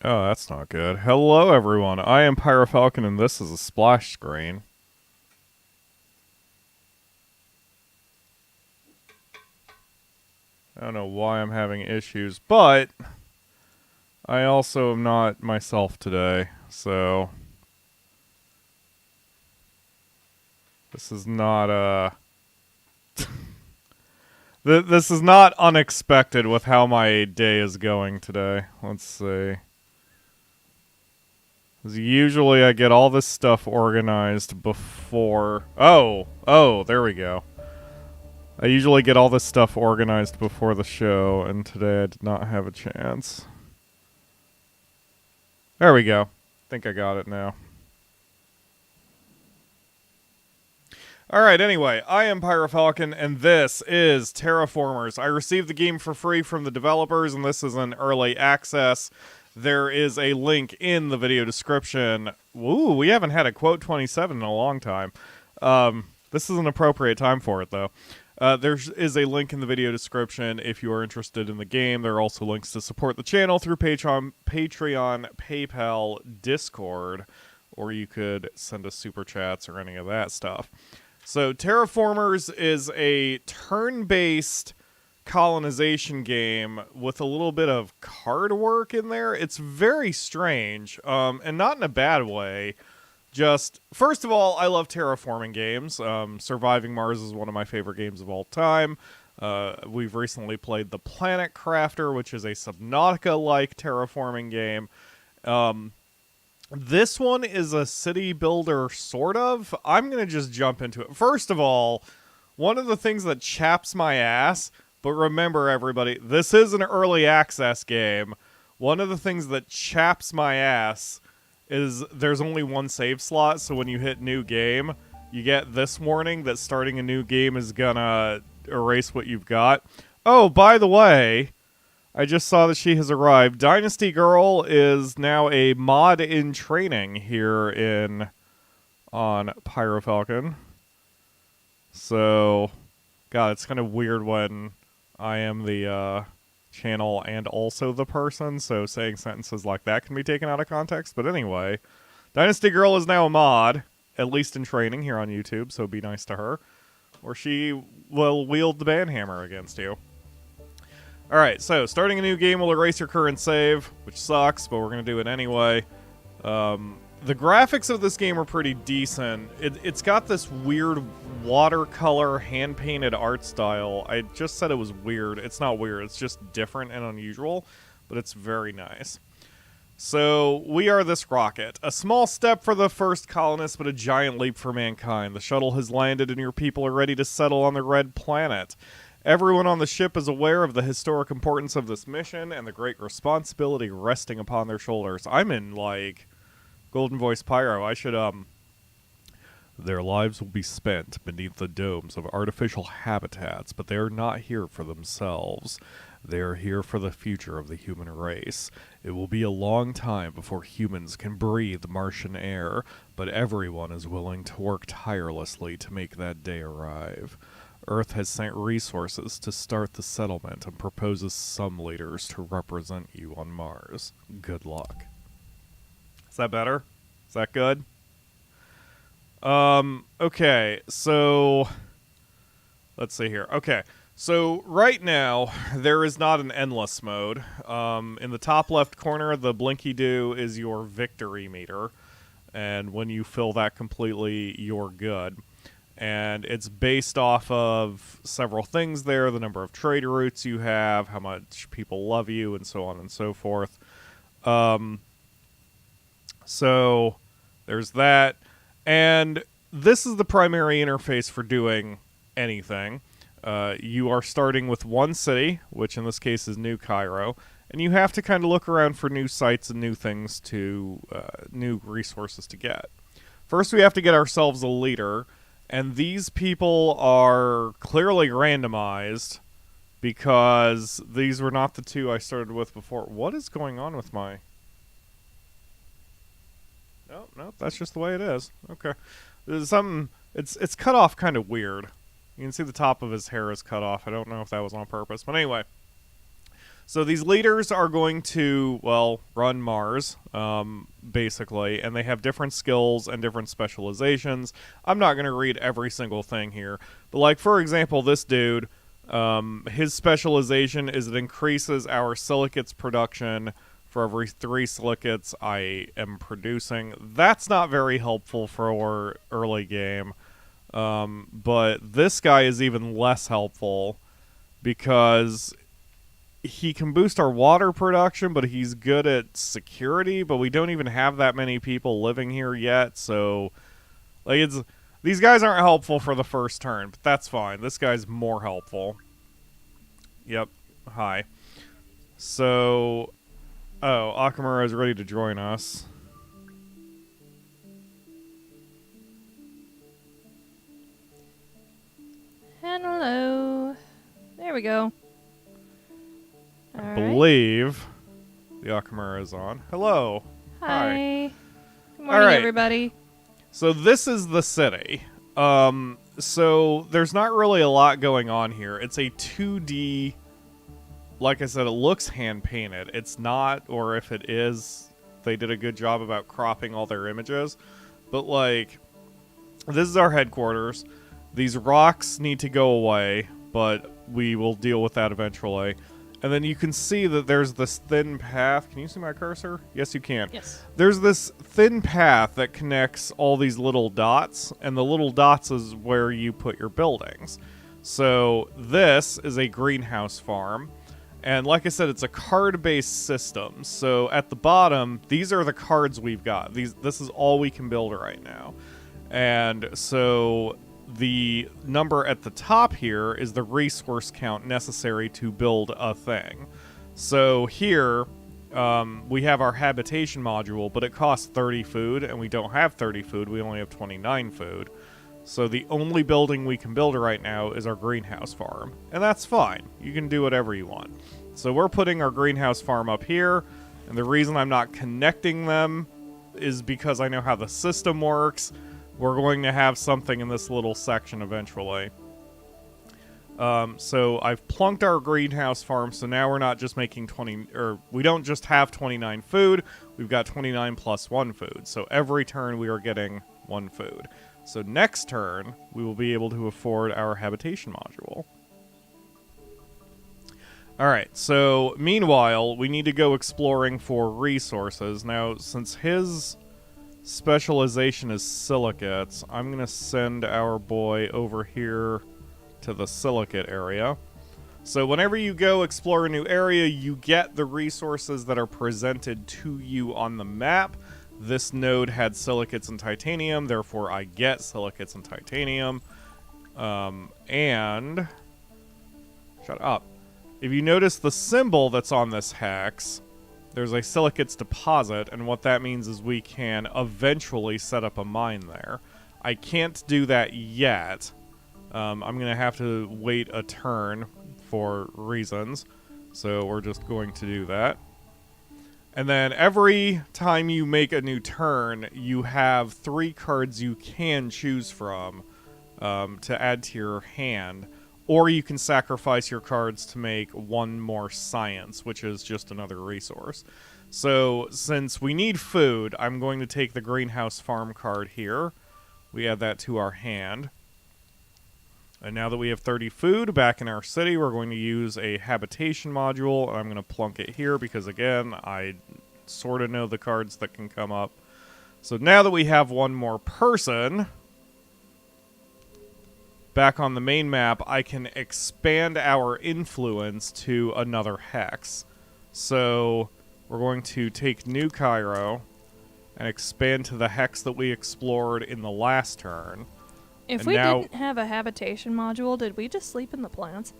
Oh, that's not good. Hello, everyone. I am PyroFalkon, and this is a splash screen. I don't know why I'm having issues, but I also am not myself today, so this is not this is not unexpected with how my day is going today. Let's see. 'Cause usually I get all this stuff organized before... Oh, there we go. I usually get all this stuff organized before the show, and today I did not have a chance. There we go. Think I got it now. Alright, anyway, I am PyroFalkon, and this is Terraformers. I received the game for free from the developers, and this is an early access. There is a link in the video description. Ooh, we haven't had a quote 27 in a long time. This is an appropriate time for it, though. There is a link in the video description if you are interested in the game. There are also links to support the channel through Patreon, PayPal, Discord, or you could send us super chats or any of that stuff. So Terraformers is a turn-based colonization game with a little bit of card work in there. It's very strange, and not in a bad way. Just, first of all, I love terraforming games. Surviving Mars is one of my favorite games of all time. We've recently played The Planet Crafter, which is a Subnautica-like terraforming game. This one is a city builder, sort of. I'm going to just jump into it. First of all, one of the things that chaps my ass, but remember everybody, this is an early access game. One of the things that chaps my ass is there's only one save slot, so when you hit new game, you get this warning that starting a new game is gonna erase what you've got. Oh, by the way, I just saw that she has arrived. Dynasty Girl is now a mod in training here on PyroFalkon. So, God, it's kind of weird when I am the channel and also the person, so saying sentences like that can be taken out of context. But anyway, Dynasty Girl is now a mod, at least in training here on YouTube, so be nice to her, or she will wield the banhammer against you. Alright, so starting a new game will erase your current save, which sucks, but we're going to do it anyway. The graphics of this game are pretty decent. It's got this weird watercolor, hand-painted art style. I just said it was weird. It's not weird. It's just different and unusual, but it's very nice. So, we are this rocket. A small step for the first colonists, but a giant leap for mankind. The shuttle has landed and your people are ready to settle on the red planet. Everyone on the ship is aware of the historic importance of this mission and the great responsibility resting upon their shoulders. I'm in, like, Golden Voice Pyro. I should, Their lives will be spent beneath the domes of artificial habitats, but they are not here for themselves. They are here for the future of the human race. It will be a long time before humans can breathe Martian air, but everyone is willing to work tirelessly to make that day arrive. Earth has sent resources to start the settlement and proposes some leaders to represent you on Mars. Good luck. Is that better? Is that good? Okay, so let's see here. Okay, so right now there is not an endless mode. In the top left corner, the blinky-doo is your victory meter, and when you fill that completely, you're good. And it's based off of several things there, the number of trade routes you have, how much people love you, and so on and so forth. So there's that. And this is the primary interface for doing anything. You are starting with one city, which in this case is New Cairo, and you have to kind of look around for new sites and new things to, new resources to get. First, we have to get ourselves a leader. And these people are clearly randomized because these were not the two I started with before. What is going on with my... No, that's just the way it is. Okay. There's something... It's cut off kind of weird. You can see the top of his hair is cut off. I don't know if that was on purpose. But anyway. So these leaders are going to, well, run Mars, basically, and they have different skills and different specializations. I'm not going to read every single thing here, but like, for example, this dude, his specialization is it increases our silicates production for every 3 silicates I am producing. That's not very helpful for early game, but this guy is even less helpful because he can boost our water production, but he's good at security, but we don't even have that many people living here yet, so like these guys aren't helpful for the first turn, but that's fine. This guy's more helpful. Yep. Hi. So Akamura is ready to join us. Hello. There we go. I believe the Akamura is on. Hello. Hi. Good morning, everybody. So this is the city. So there's not really a lot going on here. It's a 2D. Like I said, it looks hand-painted. It's not, or if it is, they did a good job about cropping all their images. But, like, this is our headquarters. These rocks need to go away, but we will deal with that eventually. And then you can see that there's this thin path. Can you see my cursor? Yes, you can. Yes. There's this thin path that connects all these little dots, and the little dots is where you put your buildings. So this is a greenhouse farm. And like I said, it's a card-based system. So at the bottom, these are the cards we've got. This is all we can build right now. And so the number at the top here is the resource count necessary to build a thing. So here, we have our habitation module, but it costs 30 food, and we don't have 30 food. We only have 29 food. So the only building we can build right now is our greenhouse farm. And that's fine. You can do whatever you want. So we're putting our greenhouse farm up here. And the reason I'm not connecting them is because I know how the system works. We're going to have something in this little section eventually. So I've plunked our greenhouse farm, so now we're not just making 20, or we don't just have 29 food, we've got 29 plus 1 food. So every turn we are getting 1 food. So next turn, we will be able to afford our habitation module. Alright, so meanwhile, we need to go exploring for resources. Now, since his specialization is silicates, I'm going to send our boy over here to the silicate area. So whenever you go explore a new area, you get the resources that are presented to you on the map. This node had silicates and titanium, therefore I get silicates and titanium. And shut up. If you notice the symbol that's on this hex, there's a silicates deposit, and what that means is we can eventually set up a mine there. I can't do that yet. I'm going to have to wait a turn for reasons, so we're just going to do that. And then every time you make a new turn, you have 3 cards you can choose from to add to your hand. Or you can sacrifice your cards to make 1 more science, which is just another resource. So since we need food, I'm going to take the greenhouse farm card here. We add that to our hand. And now that we have 30 food back in our city, we're going to use a habitation module. And I'm going to plunk it here because, again, I sort of know the cards that can come up. So now that we have 1 more person back on the main map, I can expand our influence to another hex. So we're going to take New Cairo and expand to the hex that we explored in the last turn. If we didn't have a habitation module, did we just sleep in the plants?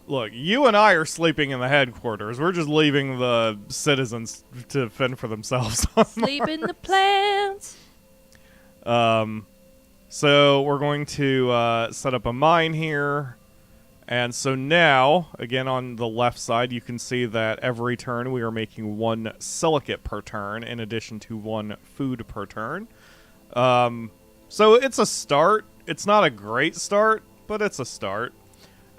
Look, you and I are sleeping in the headquarters. We're just leaving the citizens to fend for themselves. Sleep in the plants! So we're going to set up a mine here. And so now, again on the left side, you can see that every turn we are making 1 silicate per turn in addition to 1 food per turn. So it's a start. It's not a great start, but it's a start.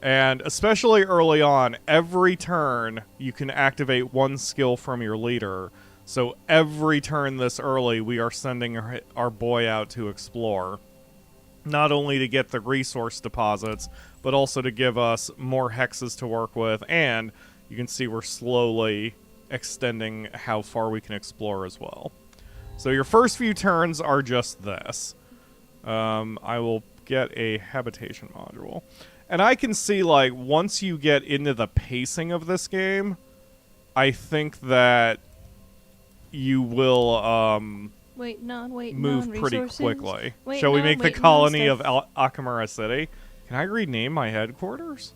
And especially early on, every turn you can activate one skill from your leader. So every turn this early, we are sending our boy out to explore. Not only to get the resource deposits, but also to give us more hexes to work with. And you can see we're slowly extending how far we can explore as well. So your first few turns are just this. I will get a habitation module. And I can see, like, once you get into the pacing of this game, I think that you will move pretty quickly. Shall we make the colony of Akamura City? Can I rename my headquarters?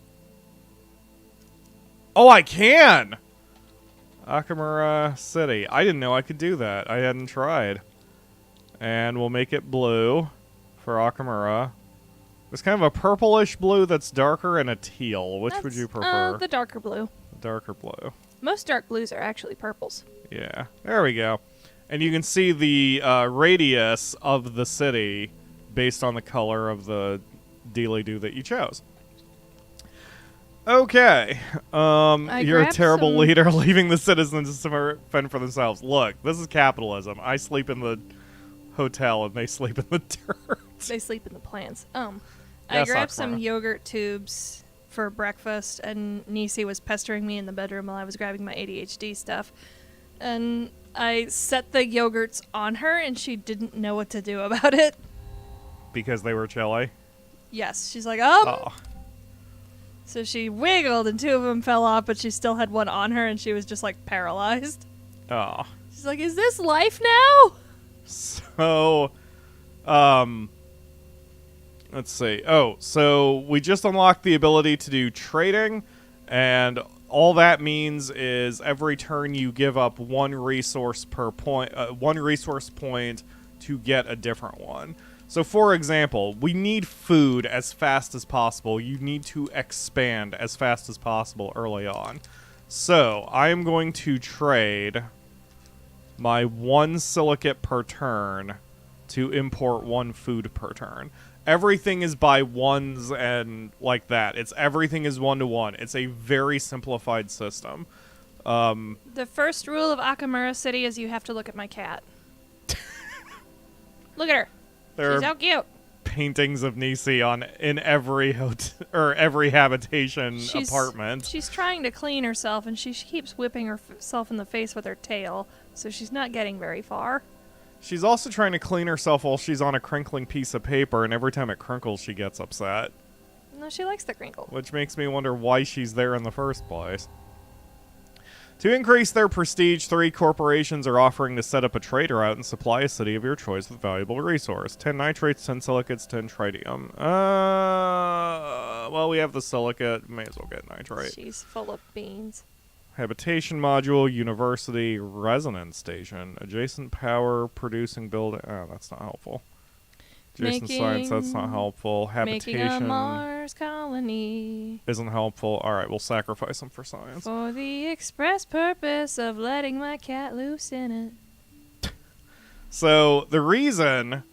Oh, I can! Akamura City. I didn't know I could do that. I hadn't tried. And we'll make it blue for Akamura. There's kind of a purplish blue that's darker and a teal. Which would you prefer? The darker blue. Darker blue. Most dark blues are actually purples. Yeah. There we go. And you can see the radius of the city based on the color of the dealy-doo that you chose. Okay. You're a terrible leader, leaving the citizens to fend for themselves. Look, this is capitalism. I sleep in the hotel and they sleep in the dirt. They sleep in the plants. I grabbed some yogurt tubes for breakfast, and Nisi was pestering me in the bedroom while I was grabbing my ADHD stuff. And I set the yogurts on her, and she didn't know what to do about it. Because they were chilly? Yes. She's like, Oh. So she wiggled, and 2 of them fell off, but she still had one on her, and she was just, like, paralyzed. Oh. She's like, is this life now? So, let's see. Oh, so we just unlocked the ability to do trading, and all that means is every turn you give up one resource point to get a different one. So, for example, we need food as fast as possible. You need to expand as fast as possible early on. So, I am going to trade my 1 silicate per turn to import 1 food per turn. Everything is by ones and like that. Everything is 1-to-1. It's a very simplified system. The first rule of Akamura City is you have to look at my cat. Look at her. She's so cute. Paintings of Nisi in every every habitation apartment. She's trying to clean herself, and she keeps whipping herself in the face with her tail, so she's not getting very far. She's also trying to clean herself while she's on a crinkling piece of paper, and every time it crinkles, she gets upset. No, she likes the crinkle. Which makes me wonder why she's there in the first place. To increase their prestige, 3 corporations are offering to set up a trade route and supply a city of your choice with valuable resource. 10 nitrates, 10 silicates, 10 tritium. Well, we have the silicate. May as well get nitrate. She's full of beans. Habitation module, university, resonance station, adjacent power producing building. Oh, that's not helpful. Adjacent science, that's not helpful. Habitation. Making a Mars colony. Isn't helpful. Alright, we'll sacrifice them for science. For the express purpose of letting my cat loose in it. So, the reason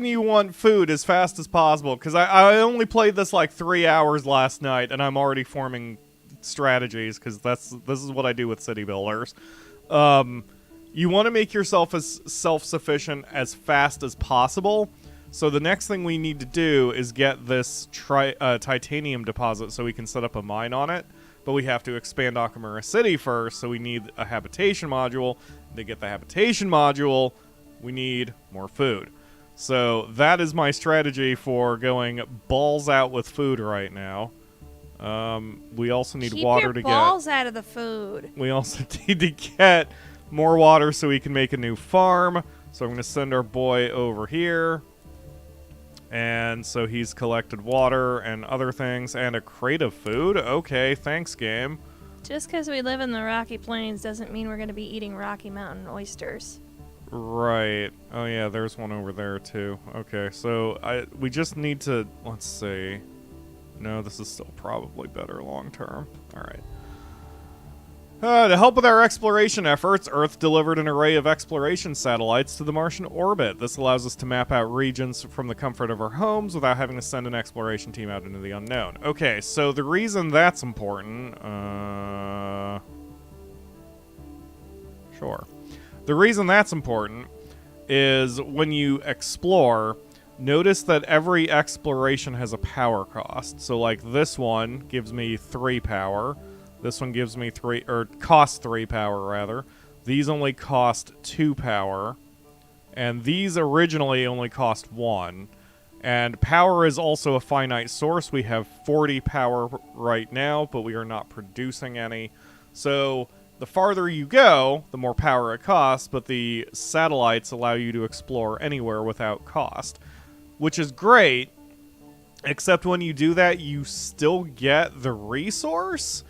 you want food as fast as possible, because I only played this like 3 hours last night, and I'm already forming strategies, because this is what I do with city builders. You want to make yourself as self-sufficient as fast as possible. So the next thing we need to do is get this titanium deposit so we can set up a mine on it. But we have to expand Akamura City first, so we need a habitation module. To get the habitation module, we need more food. So that is my strategy for going balls out with food right now. We also need water to get... Keep your balls out of the food. We also need to get more water so we can make a new farm. So I'm going to send our boy over here. And so he's collected water and other things and a crate of food. Okay, thanks, game. Just because we live in the Rocky Plains doesn't mean we're going to be eating Rocky Mountain oysters. Right. Oh, yeah, there's one over there, too. Okay, so we just need to... Let's see. No, this is still probably better long term. All right. To help with our exploration efforts, Earth delivered an array of exploration satellites to the Martian orbit. This allows us to map out regions from the comfort of our homes without having to send an exploration team out into the unknown. Okay, so the reason that's important... Sure. The reason that's important is when you explore, notice that every exploration has a power cost. So, like, this one gives me 3 power. This one gives me 3, or costs 3 power, rather. These only cost 2 power. And these originally only cost 1. And power is also a finite source. We have 40 power right now, but we are not producing any. So the farther you go, the more power it costs, but the satellites allow you to explore anywhere without cost, which is great, except when you do that, you still get the resource,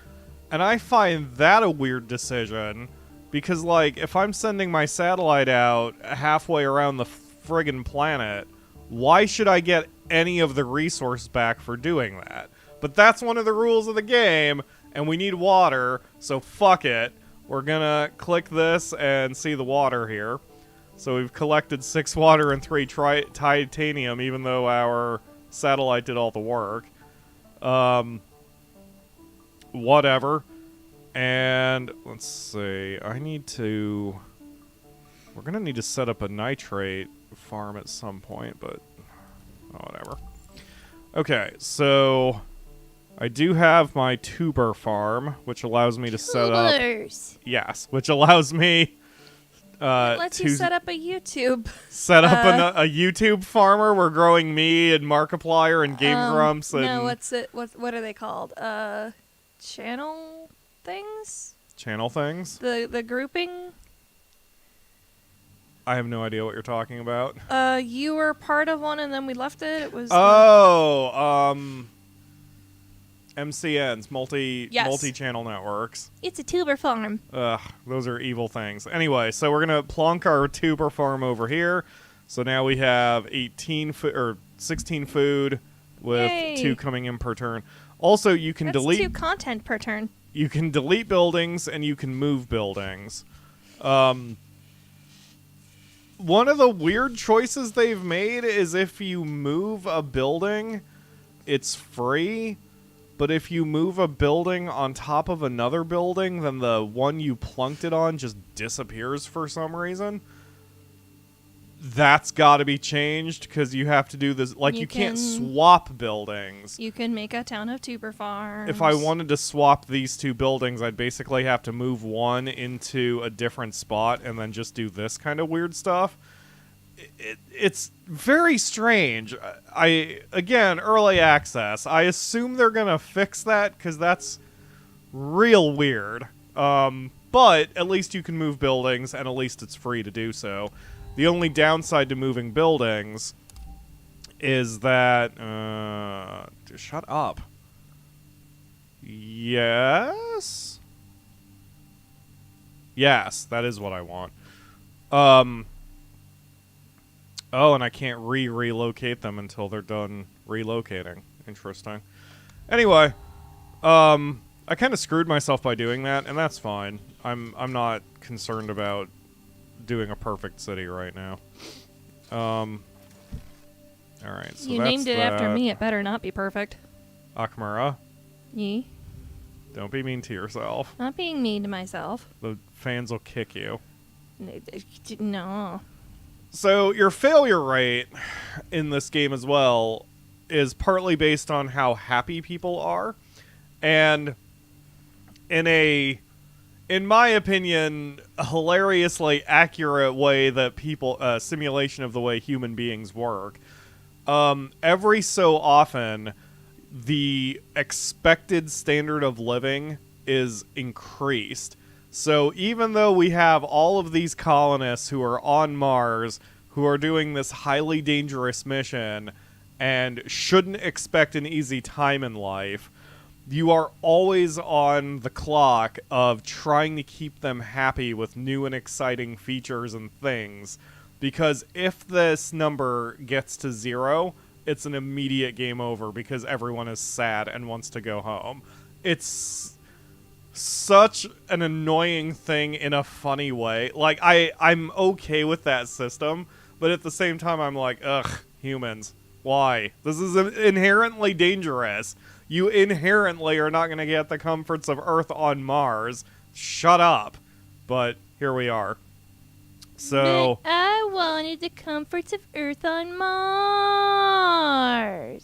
and I find that a weird decision, because, like, if I'm sending my satellite out halfway around the friggin' planet, why should I get any of the resource back for doing that? But that's one of the rules of the game, and we need water, so fuck it. We're gonna click this and see the water here. So we've collected 6 water and 3 titanium, even though our satellite did all the work. Whatever. And let's see. We're gonna need to set up a nitrate farm at some point, but whatever. Okay, so I do have my tuber farm, which allows me to set up... Yes, which allows me... It lets you set up a YouTube. Set up a YouTube farmer. We're growing me and Markiplier and Game Grumps and... No, what are they called? Channel things? Channel things? The grouping? I have no idea what you're talking about. You were part of one and then we left it. It was... MCNs, multi-channel networks. It's a tuber farm. Ugh, those are evil things. Anyway, so we're gonna plonk our tuber farm over here. So now we have 16 food with Yay. 2 coming in per turn. Also, you can delete 2 content per turn. You can delete buildings and you can move buildings. One of the weird choices they've made is if you move a building, it's free. But if you move a building on top of another building, then the one you plunked it on just disappears for some reason. That's got to be changed, because you have to do this... Like, you can't swap buildings. You can make a town of tuber farms. If I wanted to swap these 2 buildings, I'd basically have to move one into a different spot and then just do this kind of weird stuff. It's very strange. Again, early access. I assume they're going to fix that, because that's real weird. But at least you can move buildings, and at least it's free to do so. The only downside to moving buildings is that... shut up. Yes? Yes, that is what I want. Oh, and I can't relocate them until they're done relocating. Interesting. Anyway, I kind of screwed myself by doing that, and that's fine. I'm not concerned about doing a perfect city right now. All right. So you named it after me. It better not be perfect. Akamura. Yee. Don't be mean to yourself. Not being mean to myself. The fans will kick you. No. So your failure rate in this game as well is partly based on how happy people are, and in my opinion, a hilariously accurate way that simulation of the way human beings work. Every so often, the expected standard of living is increased. So even though we have all of these colonists who are on Mars, who are doing this highly dangerous mission, and shouldn't expect an easy time in life, you are always on the clock of trying to keep them happy with new and exciting features and things. Because if this number gets to 0, it's an immediate game over because everyone is sad and wants to go home. It's such an annoying thing in a funny way. Like, I'm okay with that system, but at the same time, I'm like, ugh, humans. Why? This is inherently dangerous. You inherently are not going to get the comforts of Earth on Mars. Shut up. But here we are. So... But I wanted the comforts of Earth on Mars.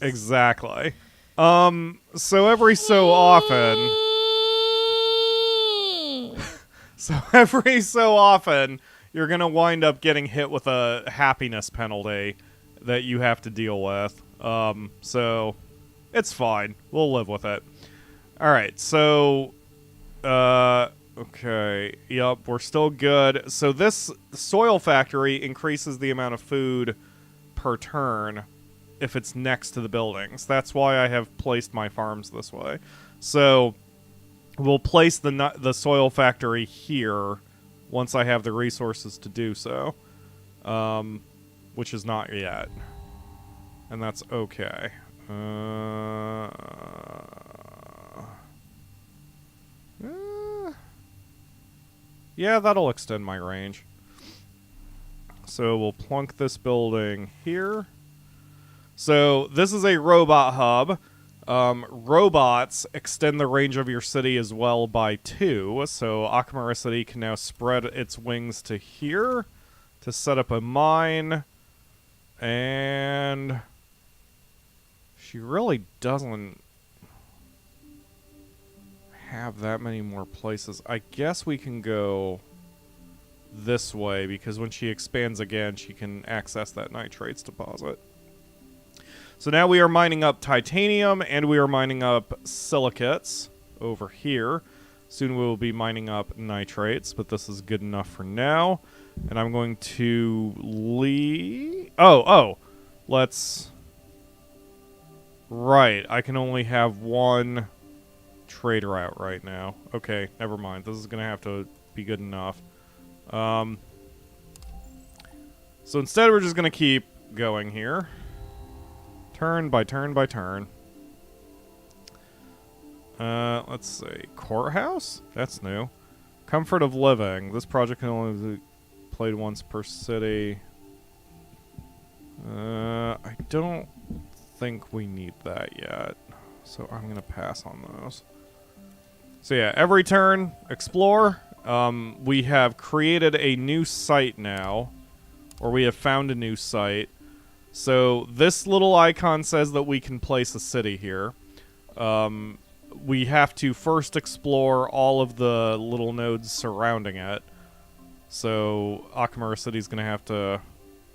Exactly. So every so often... So every so often, you're going to wind up getting hit with a happiness penalty that you have to deal with. So it's fine. We'll live with it. All right, so okay. Yep, we're still good. So this soil factory increases the amount of food per turn if it's next to the buildings. That's why I have placed my farms this way. So we'll place the soil factory here once I have the resources to do so, which is not yet, and that's okay. Yeah, that'll extend my range. So we'll plunk this building here. So this is a robot hub. Robots extend the range of your city as well by 2, so Akamura City can now spread its wings to here to set up a mine, and she really doesn't have that many more places. I guess we can go this way, because when she expands again, she can access that nitrates deposit. So now we are mining up titanium, and we are mining up silicates over here. Soon we will be mining up nitrates, but this is good enough for now. And I'm going to leave... let's... Right, I can only have one trade route right now. Okay, never mind. This is going to have to be good enough. So instead we're just going to keep going here. Turn by turn by turn. Let's see. Courthouse? That's new. Comfort of living. This project can only be played once per city. I don't think we need that yet. So I'm going to pass on those. So yeah, every turn, explore. We have created a new site now. Or we have found a new site. So this little icon says that we can place a city here. We have to first explore all of the little nodes surrounding it. So Akamura City's going to have to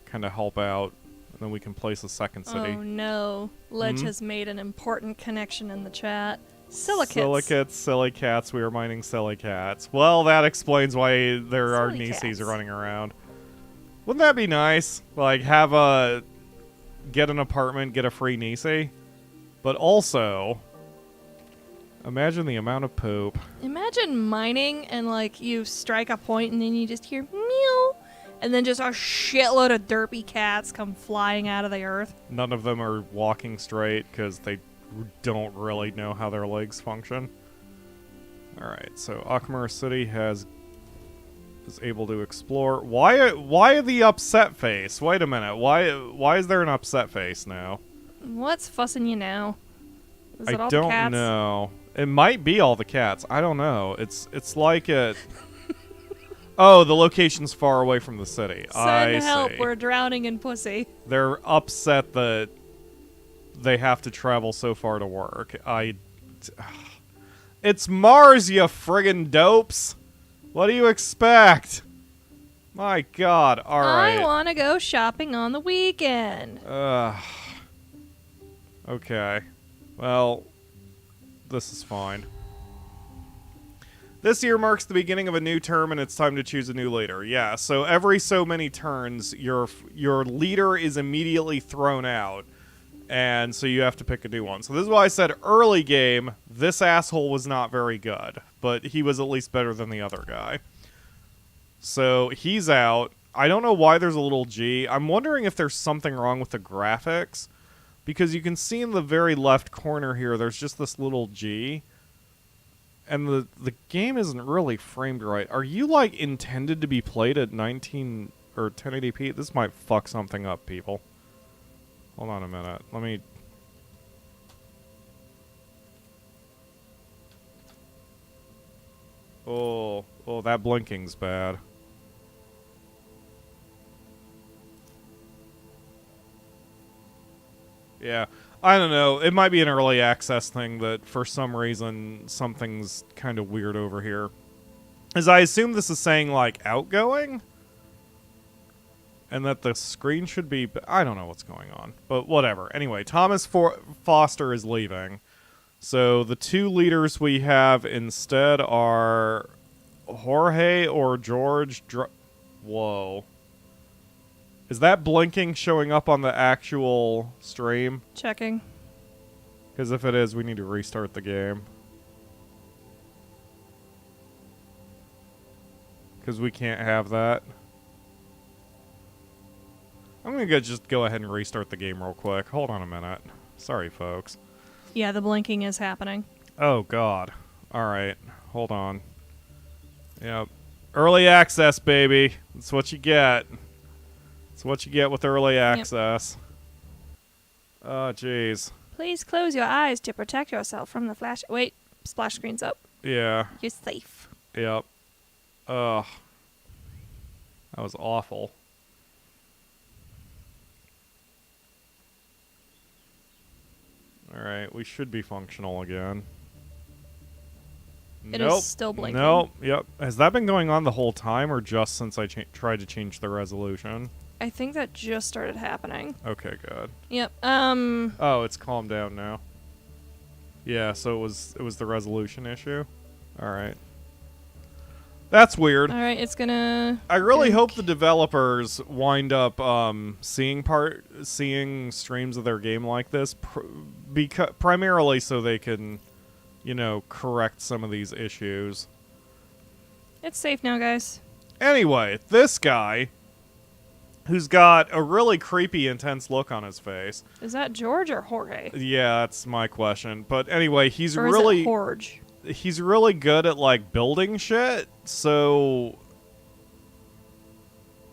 kind of help out, and then we can place a second city. Oh no, Ledge has made an important connection in the chat. Silicates. Silicates, silly cats. We are mining silly cats. Well, that explains why there are Nisis running around. Wouldn't that be nice? Like, have a... get an apartment, get a free Nisi. But also, imagine the amount of poop. Imagine mining and, like, you strike a point and then you just hear meow, and then just a shitload of derpy cats come flying out of the earth. None of them are walking straight because they don't really know how their legs function. Alright, so Akamura City is able to explore. Why the upset face? Wait a minute. Why is there an upset face now? What's fussing you now? Is it all I the cats? don't know. It might be all the cats. I don't know. It's like it. Oh, the location's far away from the city. Send help. We're drowning in pussy. They're upset that they have to travel so far to work. It's Mars, you friggin' dopes. What do you expect? My God, alright. I want to go shopping on the weekend. Okay. Well, this is fine. This year marks the beginning of a new term, and it's time to choose a new leader. Yeah, so every so many turns, your leader is immediately thrown out, and so you have to pick a new one. So this is why I said early game, this asshole was not very good, but he was at least better than the other guy. So he's out. I don't know why there's a little G. I'm wondering if there's something wrong with the graphics, because you can see in the very left corner here, there's just this little G. And the game isn't really framed right. Are you, like, intended to be played at 19 or 1080p? This might fuck something up, people. Hold on a minute. Let me... Oh, that blinking's bad. Yeah. I don't know. It might be an early access thing that for some reason something's kind of weird over here. As I assume this is saying, like, outgoing? And that the screen should be... I don't know what's going on. But whatever. Anyway, Thomas Foster is leaving. So the two leaders we have instead are Jorge or George. Whoa. Is that blinking showing up on the actual stream? Checking. Because if it is, we need to restart the game. Because we can't have that. I'm going to just go ahead and restart the game real quick. Hold on a minute. Sorry, folks. Yeah, the blinking is happening. Oh, God. Alright. Hold on. Yep. Early access, baby. That's what you get. That's what you get with early access. Yep. Oh, jeez. Please close your eyes to protect yourself from the flash. Wait, splash screen's up. Yeah. You're safe. Yep. Ugh. That was awful. Alright, we should be functional again. It is still blinking. Nope. Yep. Has that been going on the whole time or just since I tried to change the resolution? I think that just started happening. Okay, good. Yep. Oh, it's calmed down now. Yeah, so it was the resolution issue. All right. That's weird. All right, it's gonna... I really hope the developers wind up seeing streams of their game like this primarily so they can, you know, correct some of these issues. It's safe now, guys. Anyway, this guy, who's got a really creepy, intense look on his face. Is that George or Jorge? Yeah, that's my question. But anyway, he's or really... is it Jorge? He's really good at, like, building shit, so...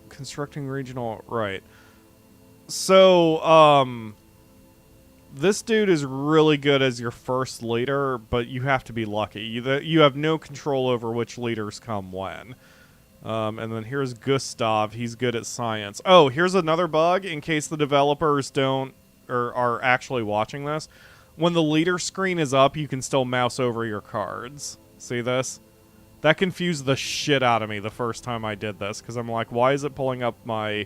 Constructing regional... Right. So, this dude is really good as your first leader, but you have to be lucky. You have no control over which leaders come when. And then here's Gustav. He's good at science. Oh, here's another bug in case the developers don't... or are actually watching this. When the leader screen is up, you can still mouse over your cards. See this? That confused the shit out of me the first time I did this, because I'm like, why is it pulling up my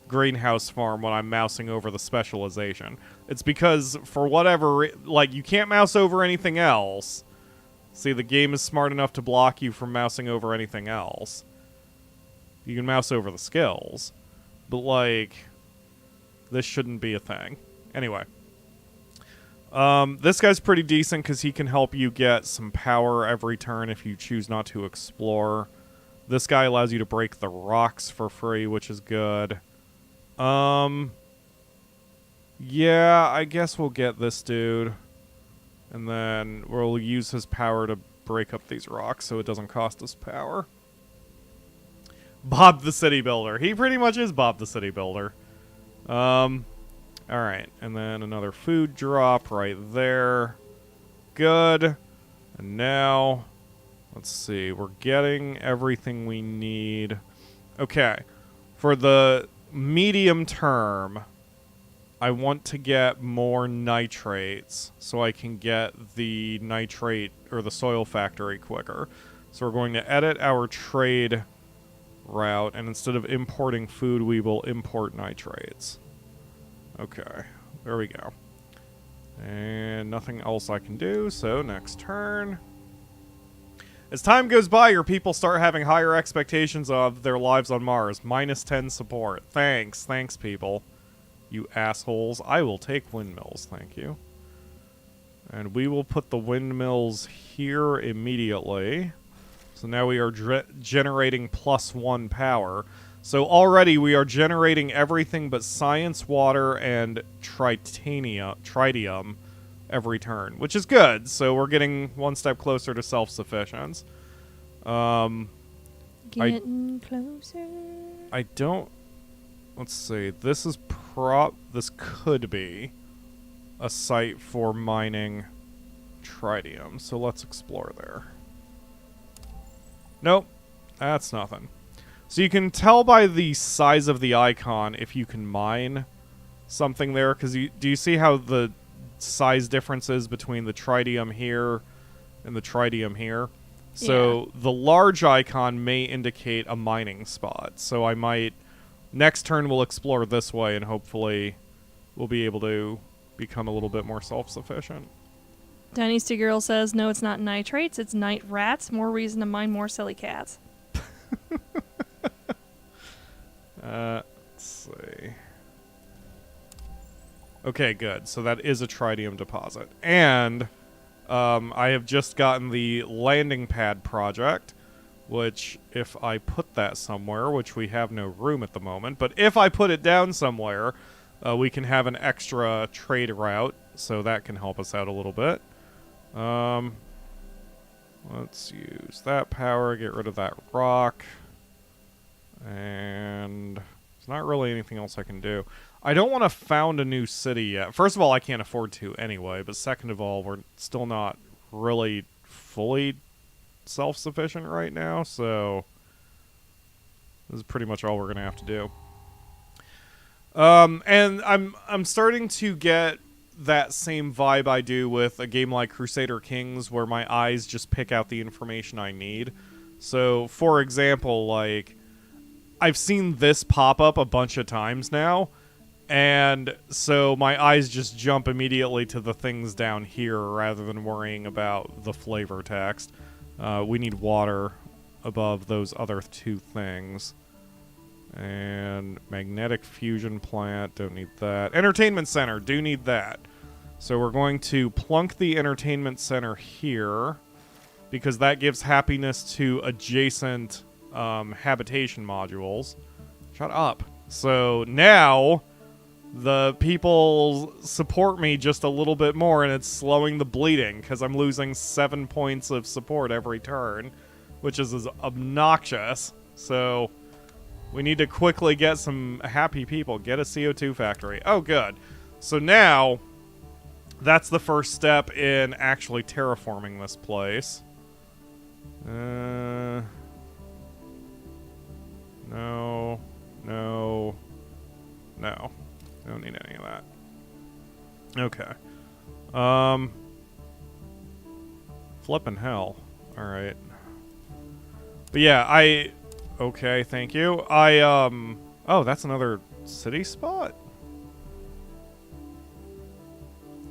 greenhouse farm when I'm mousing over the specialization? It's because, for whatever... like, you can't mouse over anything else. See, the game is smart enough to block you from mousing over anything else. You can mouse over the skills. But, like, this shouldn't be a thing. Anyway. This guy's pretty decent because he can help you get some power every turn if you choose not to explore. This guy allows you to break the rocks for free, which is good. Yeah, I guess we'll get this dude. And then we'll use his power to break up these rocks so it doesn't cost us power. Bob the City Builder. He pretty much is Bob the City Builder. Alright, and then another food drop right there. Good. And now, let's see, we're getting everything we need. Okay, for the medium term, I want to get more nitrates so I can get the nitrate or the soil factory quicker. So we're going to edit our trade route, and instead of importing food, we will import nitrates. Okay, there we go. And nothing else I can do, so next turn. As time goes by, your people start having higher expectations of their lives on Mars. -10 support. Thanks, people. You assholes. I will take windmills, thank you. And we will put the windmills here immediately. So now we are generating +1 power. So already we are generating everything but science, water, and tritium every turn, which is good. So we're getting one step closer to self-sufficiency. Getting closer. I don't... Let's see. This could be a site for mining tritium. So let's explore there. Nope. That's nothing. So you can tell by the size of the icon if you can mine something there. Because do you see how the size difference is between the tritium here and the tritium here? So the large icon may indicate a mining spot. So I might... Next turn we'll explore this way and hopefully we'll be able to become a little bit more self-sufficient. Dynasty Girl says, no, it's not nitrates, it's night rats. More reason to mine more silly cats. Let's see. Okay, good. So that is a tritium deposit. And I have just gotten the landing pad project, which if I put that somewhere, which we have no room at the moment, but if I put it down somewhere, we can have an extra trade route, so that can help us out a little bit. Let's use that power, get rid of that rock, and there's not really anything else I can do. I don't want to found a new city yet. First of all, I can't afford to anyway, but second of all, we're still not really fully self-sufficient right now, so this is pretty much all we're going to have to do. And I'm starting to get that same vibe I do with a game like Crusader Kings, where my eyes just pick out the information I need. So, for example, like, I've seen this pop up a bunch of times now, and so my eyes just jump immediately to the things down here rather than worrying about the flavor text. We need water above those other two things. And magnetic fusion plant, don't need that. Entertainment center, do need that. So we're going to plunk the entertainment center here, because that gives happiness to adjacent habitation modules. Shut up. So now the people support me just a little bit more, and it's slowing the bleeding, because I'm losing 7 points of support every turn, which is obnoxious. So we need to quickly get some happy people. Get a CO2 factory. Oh, good. So now, that's the first step in actually terraforming this place. No. No. No. Don't need any of that. Okay. Flippin' hell. Alright. But yeah, okay, thank you. Oh, that's another city spot?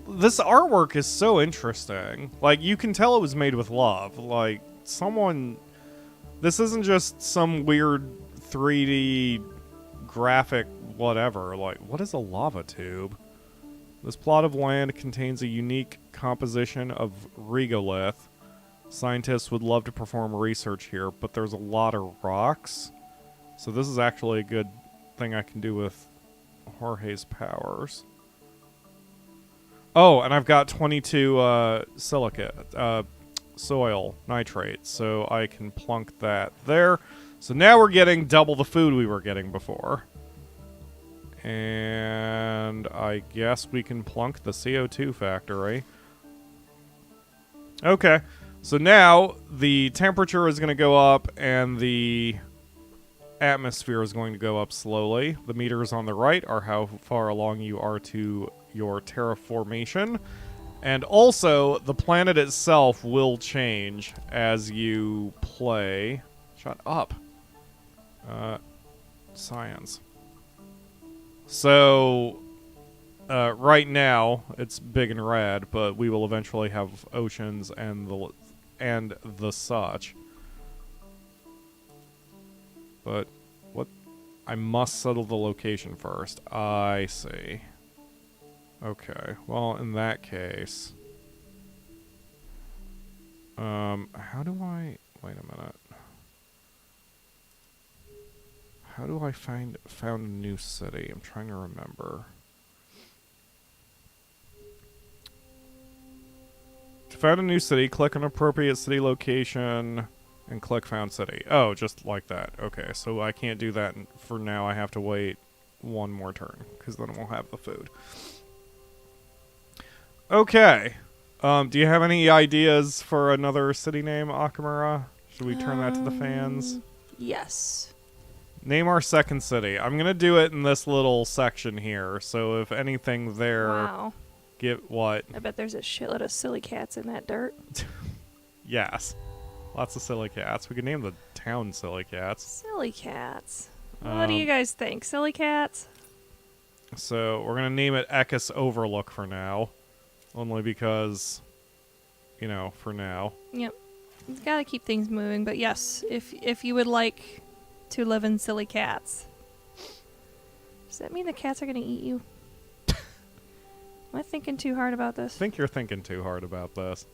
This artwork is so interesting. Like, you can tell it was made with love. Like, someone... This isn't just some weird 3D graphic whatever. Like, what is a lava tube? This plot of land contains a unique composition of regolith. Scientists would love to perform research here, but there's a lot of rocks. So this is actually a good thing I can do with Jorge's powers. Oh, and I've got 22 silicate, soil nitrate, so I can plunk that there. So now we're getting double the food we were getting before. And I guess we can plunk the CO2 factory. Okay. So now the temperature is going to go up and the atmosphere is going to go up slowly. The meters on the right are how far along you are to your terraformation. And also, the planet itself will change as you play. Shut up. Science. So, right now, it's big and rad, but we will eventually have oceans and the such. But what? I must settle the location first. I see. Okay. Well, in that case, how do I? Wait a minute. How do I found a new city? I'm trying to remember. To found a new city, click an appropriate city location and click found city. Oh, just like that. Okay, so I can't do that for now. I have to wait one more turn because then we'll have the food. Okay. Do you have any ideas for another city name, Akamura? Should we turn that to the fans? Yes. Name our second city. I'm going to do it in this little section here. So if anything there... Wow. Get what? I bet there's a shitload of silly cats in that dirt. Yes. Lots of silly cats. We could name the town Silly Cats. Silly cats. What do you guys think? Silly cats? So we're going to name it Ekis Overlook for now. Only because, you know, for now. Yep. You've got to keep things moving. But yes, if you would like to live in Silly Cats. Does that mean the cats are going to eat you? Am I thinking too hard about this? I think you're thinking too hard about this.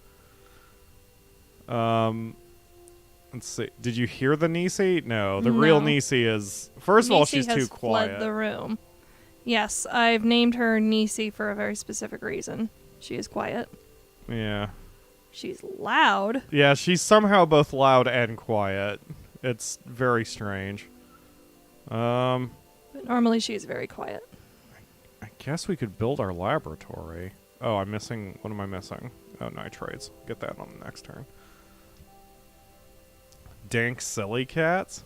Let's see. Did you hear the Nisi? No, the real Nisi is... First of all, she's too quiet. Fled the room. Yes, I've named her Nisi for a very specific reason. She is quiet. Yeah. She's loud. Yeah, she's somehow both loud and quiet. It's very strange. But normally she's very quiet. I guess we could build our laboratory. Oh, I'm missing... What am I missing? Oh, nitrates. Get that on the next turn. Dank Silly Cats?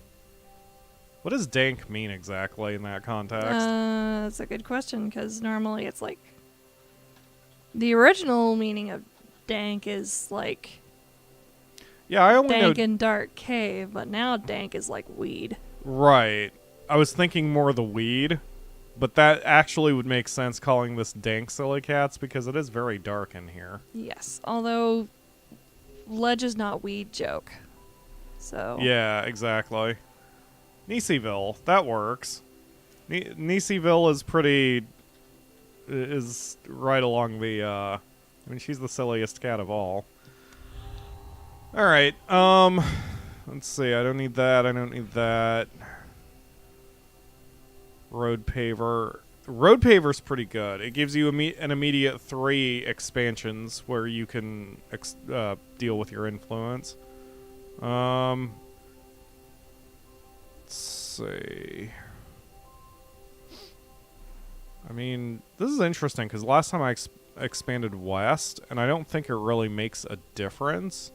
What does dank mean exactly in that context? That's a good question, because normally it's like... The original meaning of dank is like... Yeah, I only dank know... and dark cave, but now dank is like weed. Right. I was thinking more the weed, but that actually would make sense calling this dank Silly Cats because it is very dark in here. Yes, although ledge is not weed joke. So yeah, exactly. Nisiville, that works. Nisiville is pretty... is right along the, I mean, she's the silliest cat of all. Alright, let's see, I don't need that, I don't need that. Road paver. Road paver's pretty good. It gives you an immediate 3 expansions where you can deal with your influence. Let's see. I mean, this is interesting because last time I expanded west, and I don't think it really makes a difference,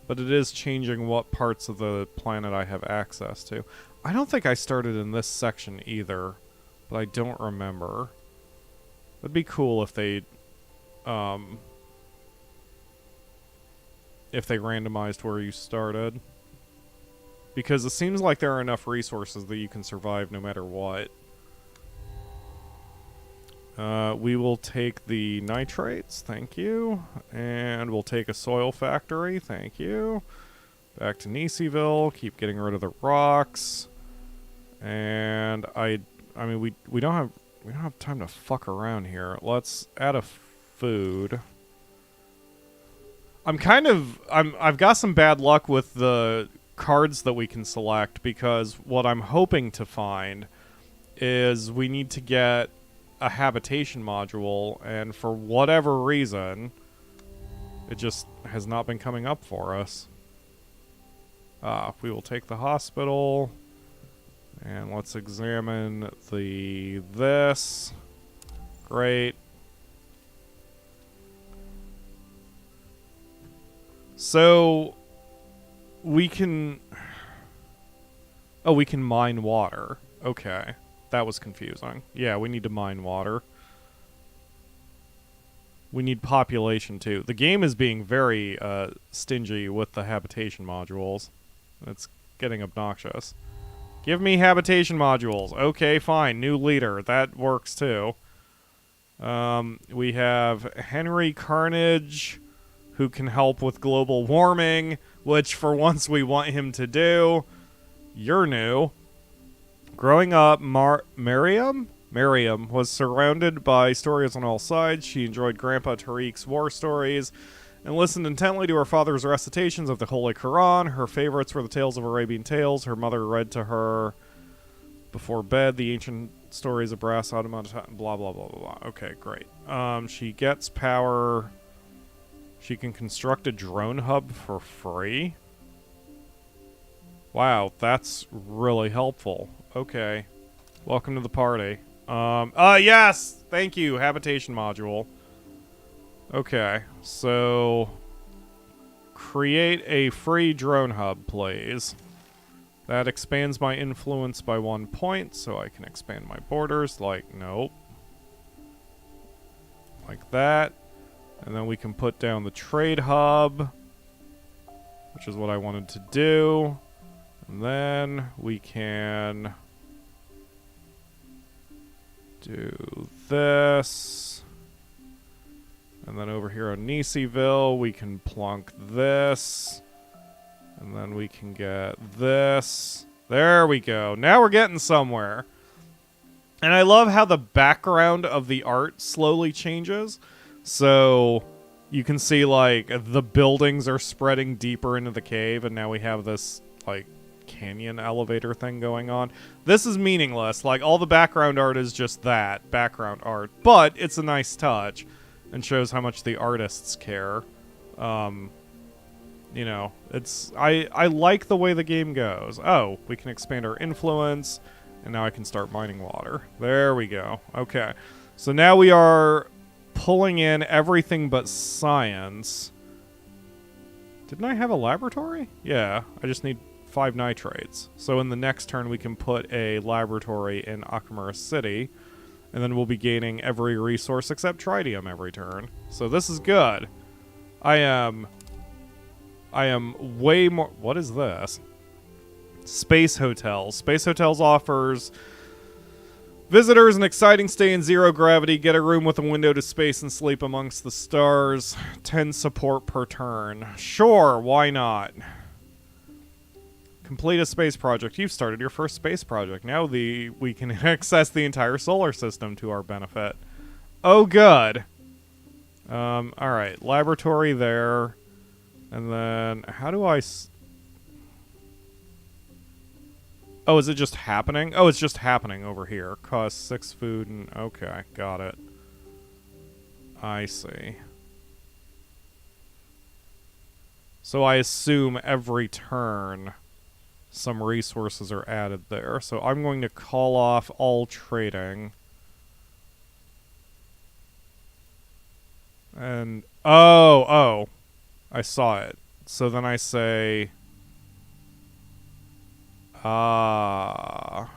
but it is changing what parts of the planet I have access to. I don't think I started in this section either, but I don't remember. It'd be cool if they randomized where you started. Because it seems like there are enough resources that you can survive no matter what. We will take the nitrates, thank you. And we'll take a soil factory, thank you. Back to Nisiville, keep getting rid of the rocks. And I mean we don't have time to fuck around here. Let's add a food. I've got some bad luck with the cards that we can select because what I'm hoping to find is we need to get a habitation module, and for whatever reason it just has not been coming up for us. We will take the hospital and let's examine this. Great. So we can mine water. Okay. That was confusing. Yeah, we need to mine water. We need population too. The game is being very stingy with the habitation modules. It's getting obnoxious. Give me habitation modules. Okay, fine. New leader. That works too. We have Henry Carnage, who can help with global warming, which for once we want him to do. You're new. Growing up, Miriam was surrounded by stories on all sides. She enjoyed Grandpa Tariq's war stories and listened intently to her father's recitations of the Holy Quran. Her favorites were the tales of Arabian Tales. Her mother read to her before bed the ancient stories of brass automata, blah, blah, blah, blah, blah. Okay, great. She gets power. She can construct a drone hub for free? Wow, that's really helpful. Okay. Welcome to the party. Yes! Thank you, habitation module. Okay, so... create a free drone hub, please. That expands my influence by 1 point, so I can expand my borders, like, nope. Like that. And then we can put down the trade hub, which is what I wanted to do. And then we can do this. And then over here on Nisiville, we can plunk this. And then we can get this. There we go. Now we're getting somewhere. And I love how the background of the art slowly changes. So you can see, like, the buildings are spreading deeper into the cave, and now we have this, like, canyon elevator thing going on. This is meaningless. Like, all the background art is just that, background art. But it's a nice touch and shows how much the artists care. You know, it's... I like the way the game goes. Oh, we can expand our influence, and now I can start mining water. There we go. Okay. So now we are pulling in everything but science. Didn't I have a laboratory? Yeah, I just need 5 nitrates. So in the next turn, we can put a laboratory in Akamura City, and then we'll be gaining every resource except tritium every turn. So this is good. I am way more... What is this? Space Hotels. Space Hotels offers visitors an exciting stay in zero gravity, get a room with a window to space, and sleep amongst the stars. 10 support per turn. Sure, why not? Complete a space project. You've started your first space project. Now we can access the entire solar system to our benefit. Oh, good. Alright. Laboratory there. And then, how do I... Oh, is it just happening? Oh, it's just happening over here. Costs 6 food and... Okay, got it. I see. So I assume every turn some resources are added there. So I'm going to call off all trading. And... Oh! I saw it. So then I say... Like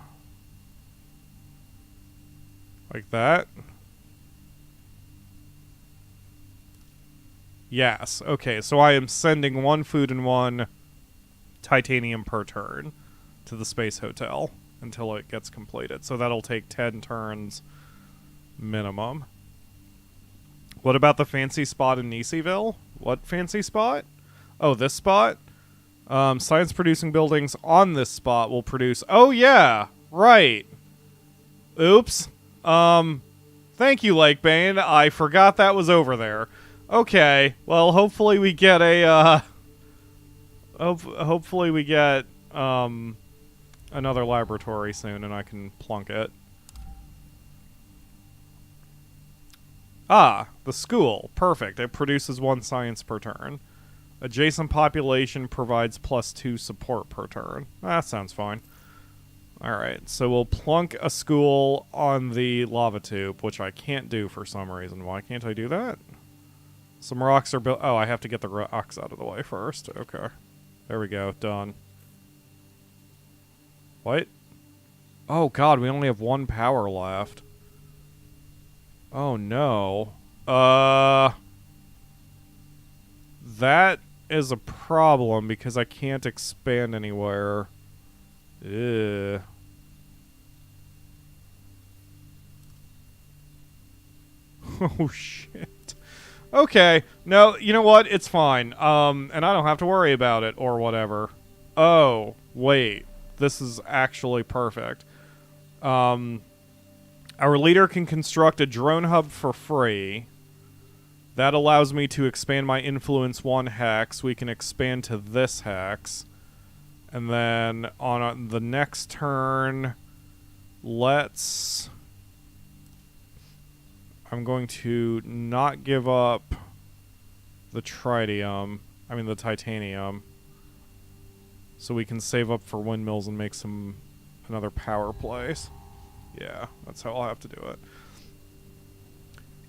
that? Yes. Okay, so I am sending 1 food and 1 titanium per turn to the Space Hotel until it gets completed. So that'll take 10 turns minimum. What about the fancy spot in Nisiville? What fancy spot? Oh, this spot? Science-producing buildings on this spot will produce... Oh, yeah! Right! Oops. Thank you, Lakebane. I forgot that was over there. Okay. Well, hopefully we get a, hopefully we get, another laboratory soon and I can plunk it. Ah, the school. Perfect. It produces 1 science per turn. Adjacent population provides +2 support per turn. That sounds fine. Alright, so we'll plunk a school on the lava tube, which I can't do for some reason. Why can't I do that? Some rocks are built... Oh, I have to get the rocks out of the way first. Okay. There we go. Done. What? Oh, God, we only have 1 power left. Oh, no. That is a problem because I can't expand anywhere. Ugh. Oh, shit. Okay. No, you know what? It's fine. And I don't have to worry about it or whatever. Oh, wait. This is actually perfect. Our leader can construct a drone hub for free. That allows me to expand my influence 1 hex. We can expand to this hex. And then on the next turn, let's... I'm going to not give up the tritium. I mean the titanium. So we can save up for windmills and make another power place. Yeah, that's how I'll have to do it.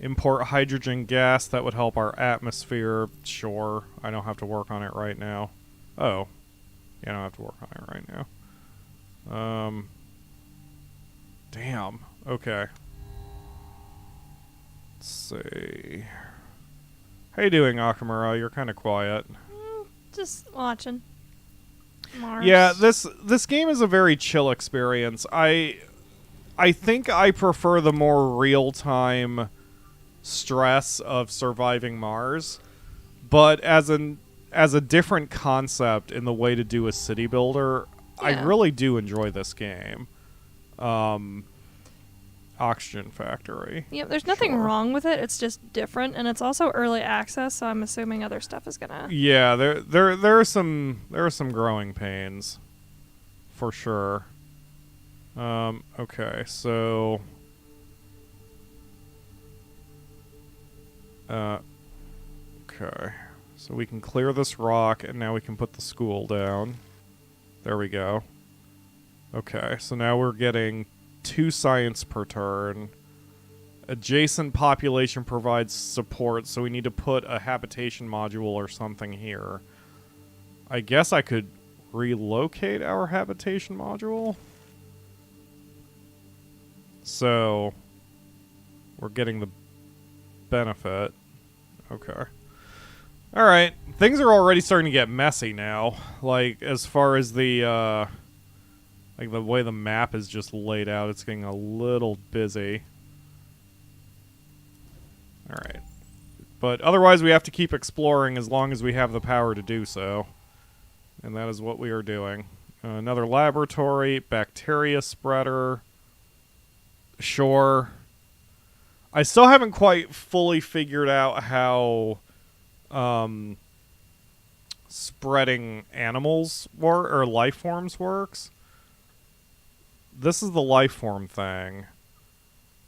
Import hydrogen gas, that would help our atmosphere. Sure, I don't have to work on it right now. Oh. Yeah, I don't have to work on it right now. Damn. Okay. Let's see. How you doing, Akamura? You're kind of quiet. Just watching. Mars. Yeah, this game is a very chill experience. I think I prefer the more real-time stress of surviving Mars, but as a different concept in the way to do a city builder, I really do enjoy this game. Oxygen Factory. Yep, there's nothing wrong with it. It's just different, and it's also early access, so I'm assuming other stuff is gonna. Yeah, there are some growing pains, for sure. Okay, so. Okay, so we can clear this rock, and now we can put the school down. There we go. Okay, so now we're getting 2 science per turn. Adjacent population provides support, so we need to put a habitation module or something here. I guess I could relocate our habitation module. So, we're getting the benefit. Okay. Alright, things are already starting to get messy now. Like, as far as the way the map is just laid out, it's getting a little busy. Alright. But otherwise we have to keep exploring as long as we have the power to do so. And that is what we are doing. Another laboratory, bacteria spreader. Sure. I still haven't quite fully figured out how spreading animals or life forms works. This is the life form thing.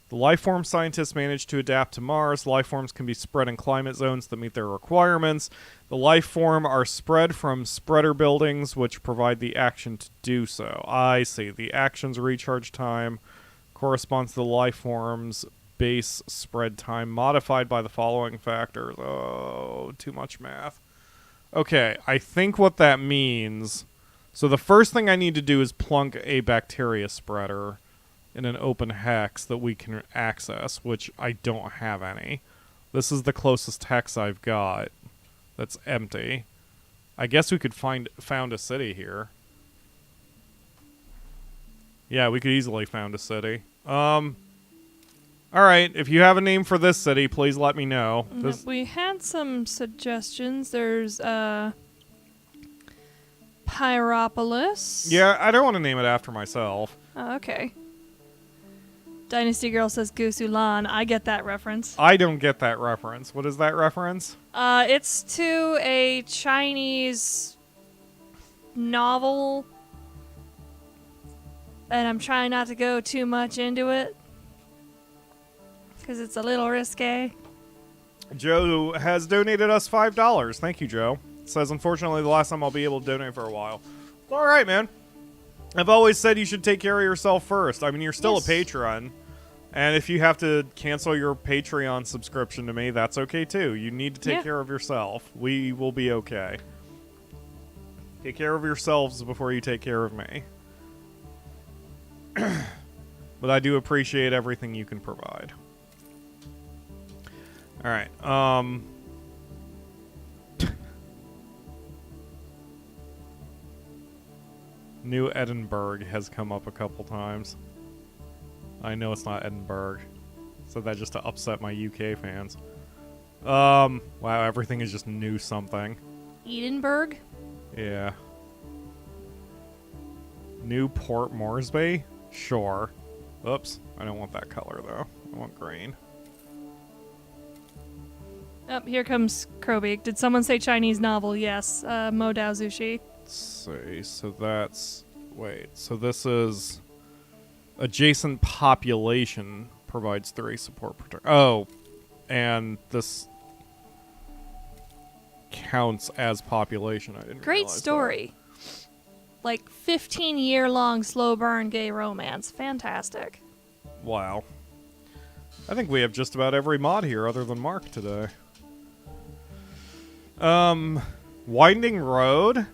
The life form scientists managed to adapt to Mars. Life forms can be spread in climate zones that meet their requirements. The life form are spread from spreader buildings, which provide the action to do so. I see. The action's recharge time corresponds to the life form's base spread time, modified by the following factors. Oh, too much math. Okay, I think what that means... So the first thing I need to do is plunk a bacteria spreader in an open hex that we can access, which I don't have any. This is the closest hex I've got that's empty. I guess we could found a city here. Yeah, we could easily found a city. Alright, if you have a name for this city, please let me know. We had some suggestions. There's, Pyropolis. Yeah, I don't want to name it after myself. Oh, okay. Dynasty Girl says Gusulan. I get that reference. I don't get that reference. What is that reference? It's to a Chinese novel, and I'm trying not to go too much into it because it's a little risque. Joe has donated us $5. Thank you, Joe. Says, unfortunately, the last time I'll be able to donate for a while. All right, man. I've always said you should take care of yourself first. I mean, you're still a patron. And if you have to cancel your Patreon subscription to me, that's okay, too. You need to take care of yourself. We will be okay. Take care of yourselves before you take care of me. But I do appreciate everything you can provide. All right. New Edinburgh has come up a couple times. I know it's not Edinburgh. Said that just to upset my UK fans. Wow, everything is just new something. Edinburgh? Yeah. New Port Moresby? Sure. Oops, I don't want that color though. I want green. Oh, here comes Krobeek. Did someone say Chinese novel? Yes. Mo Dao Zushi. Let's see, so that's... Wait, so this is... Adjacent population provides 3 support per turn. Oh, and this... counts as population. I didn't Great realize story. Like 15-year-long slow burn gay romance. Fantastic. that. Wow. I think we have just about every mod here other than Mark today. Winding Road?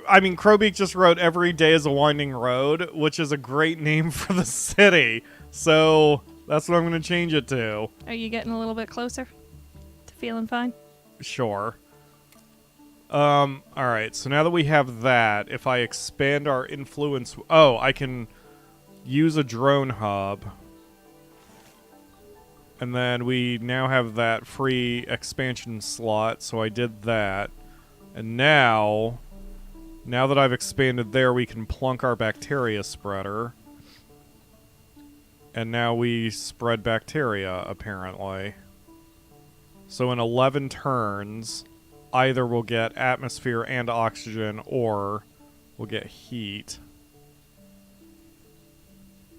I mean, Crowbeak just wrote every day is a winding road, which is a great name for the city. So that's what I'm going to change it to. Are you getting a little bit closer to feeling fine? Sure. Alright, so now that we have that, if I expand our influence... Oh, I can use a drone hub. And then we now have that free expansion slot, so I did that. And now that I've expanded there, we can plunk our bacteria spreader. And now we spread bacteria, apparently. So in 11 turns, either we'll get atmosphere and oxygen, or we'll get heat.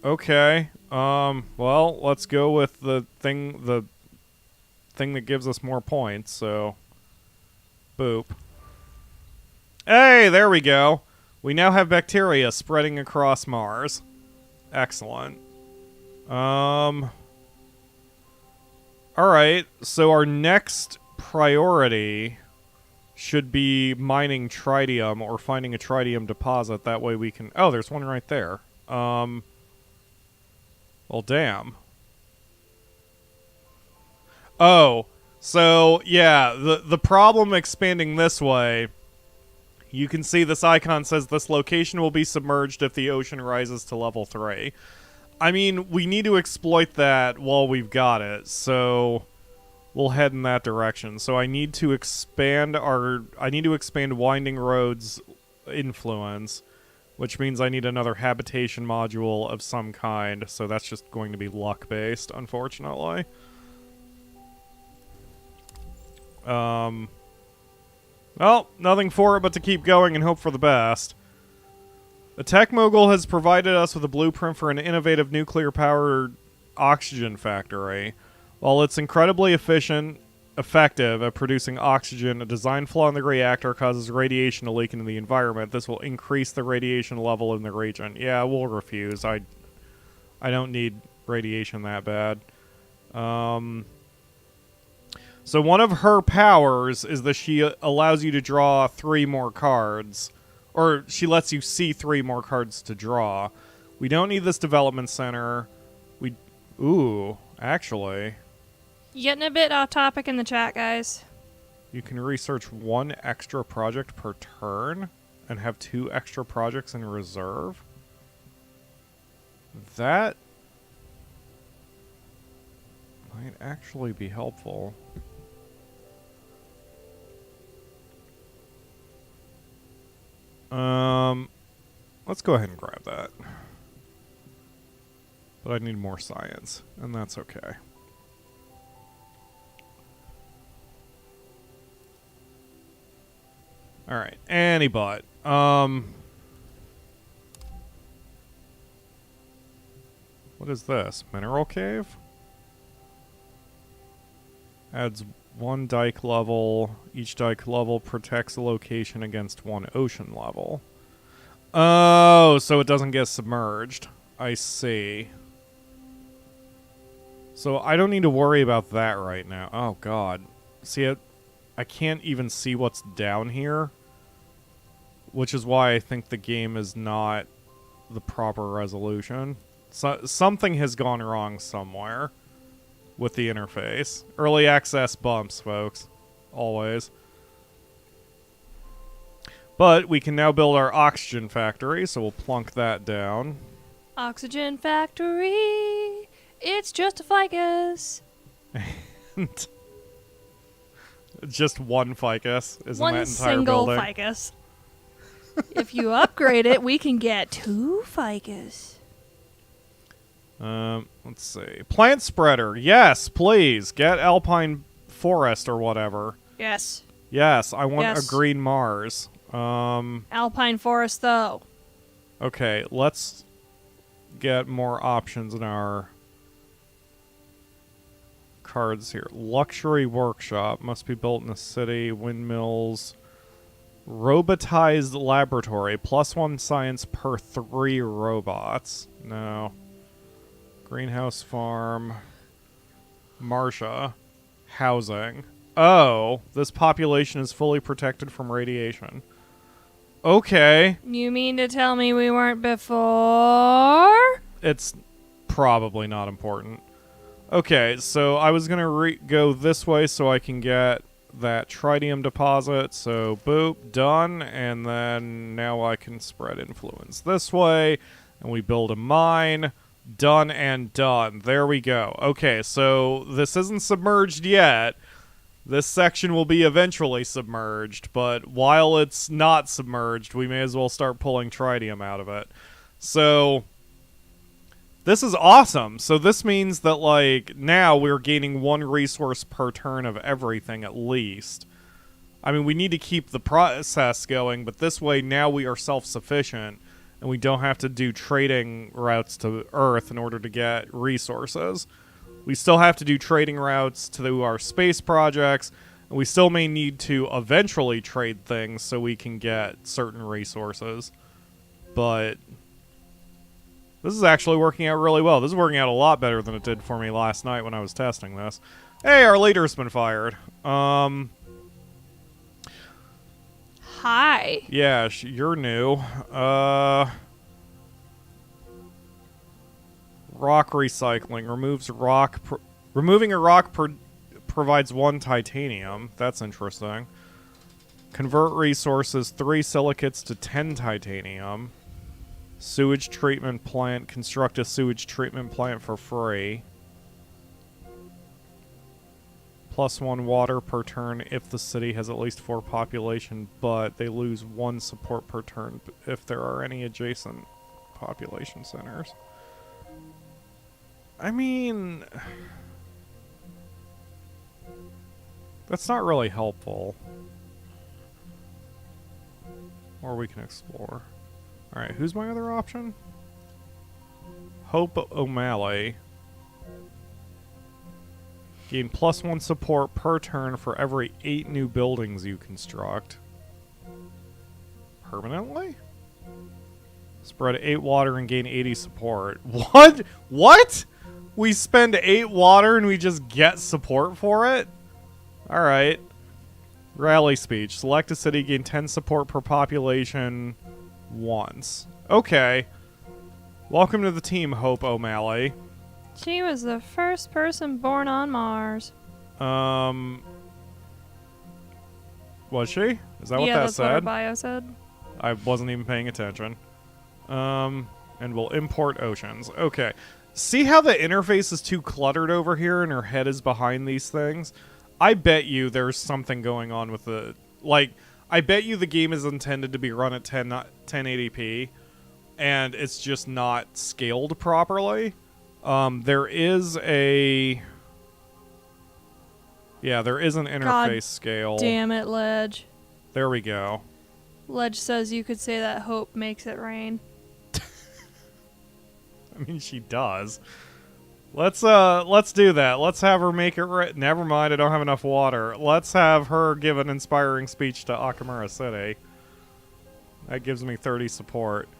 Okay. Well, let's go with the thing that gives us more points, so boop. Hey, there we go. We now have bacteria spreading across Mars. Excellent. Alright, so our next priority should be mining tritium or finding a tritium deposit. That way we can... Oh, there's one right there. Well, damn. Oh, so, yeah, the problem expanding this way... You can see this icon says this location will be submerged if the ocean rises to level 3. I mean, we need to exploit that while we've got it, so we'll head in that direction. So I need to expand Winding Road's influence, which means I need another habitation module of some kind, so that's just going to be luck-based, unfortunately. Well, nothing for it but to keep going and hope for the best. The Tech Mogul has provided us with a blueprint for an innovative nuclear-powered oxygen factory. While it's incredibly effective at producing oxygen, a design flaw in the reactor causes radiation to leak into the environment. This will increase the radiation level in the region. Yeah, we'll refuse. I don't need radiation that bad. So one of her powers is that she allows you to draw 3 more cards. Or she lets you see 3 more cards to draw. We don't need this development center. Ooh, actually. You getting a bit off topic in the chat, guys. You can research 1 extra project per turn and have 2 extra projects in reserve. That might actually be helpful. Let's go ahead and grab that. But I need more science, and that's okay. Alright, Antibot. What is this? Mineral cave? Adds 1 dike level. Each dike level protects a location against 1 ocean level. Oh, so it doesn't get submerged. I see. So I don't need to worry about that right now. Oh, God. See, I can't even see what's down here. Which is why I think the game is not the proper resolution. So, something has gone wrong somewhere with the interface. Early access bumps, folks. Always. But we can now build our oxygen factory, so we'll plunk that down. Oxygen factory. It's just a ficus. And just 1 ficus is in that entire single building. ficus. If you upgrade it, we can get 2 ficus. Let's see. Plant spreader. Yes, please. Get alpine forest or whatever. Yes. Yes, I want a green Mars. Alpine forest, though. Okay, let's get more options in our cards here. Luxury workshop must be built in the city. Windmills. Robotized laboratory. +1 science per 3 robots. No. Greenhouse farm. Marsha. Housing. Oh, this population is fully protected from radiation. Okay. You mean to tell me we weren't before? It's probably not important. Okay, so I was going to go this way so I can get that tritium deposit. So, boop, done. And then now I can spread influence this way. And we build a mine. Done and done. There we go. Okay, so this isn't submerged yet. This section will be eventually submerged, but while it's not submerged, we may as well start pulling tritium out of it. So, this is awesome. So this means that, like, now we're gaining 1 resource per turn of everything at least. I mean, we need to keep the process going, but this way now we are self-sufficient, and we don't have to do trading routes to Earth in order to get resources. We still have to do trading routes to our space projects, and we still may need to eventually trade things so we can get certain resources. But this is actually working out really well. This is working out a lot better than it did for me last night when I was testing this. Hey, our leader's been fired. Hi. Yeah, you're new. Rock recycling removes rock. Removing a rock provides 1 titanium. That's interesting. Convert resources 3 silicates to 10 titanium. Sewage treatment plant. Construct a sewage treatment plant for free. +1 water per turn if the city has at least 4 population, but they lose 1 support per turn if there are any adjacent population centers. I mean, that's not really helpful. Or we can explore. Alright, who's my other option? Hope O'Malley. Gain +1 support per turn for every 8 new buildings you construct. Permanently? Spread 8 water and gain 80 support. What? What? We spend 8 water and we just get support for it? Alright. Rally speech. Select a city, gain 10 support per population once. Okay. Welcome to the team, Hope O'Malley. She was the first person born on Mars. Was she? Is that what yeah, that that's said? what her bio said. I wasn't even paying attention. And we'll import oceans. Okay. See how the interface is too cluttered over here and her head is behind these things? I bet you there's something going on with the... Like, I bet you the game is intended to be run at 1080p, and it's just not scaled properly. There is a... Yeah, there is an interface scale. Damn it, Ledge. There we go. Ledge says you could say that hope makes it rain. I mean, she does. Let's do that. Let's have her make it never mind, I don't have enough water. Let's have her give an inspiring speech to Akamura City. That gives me 30 support.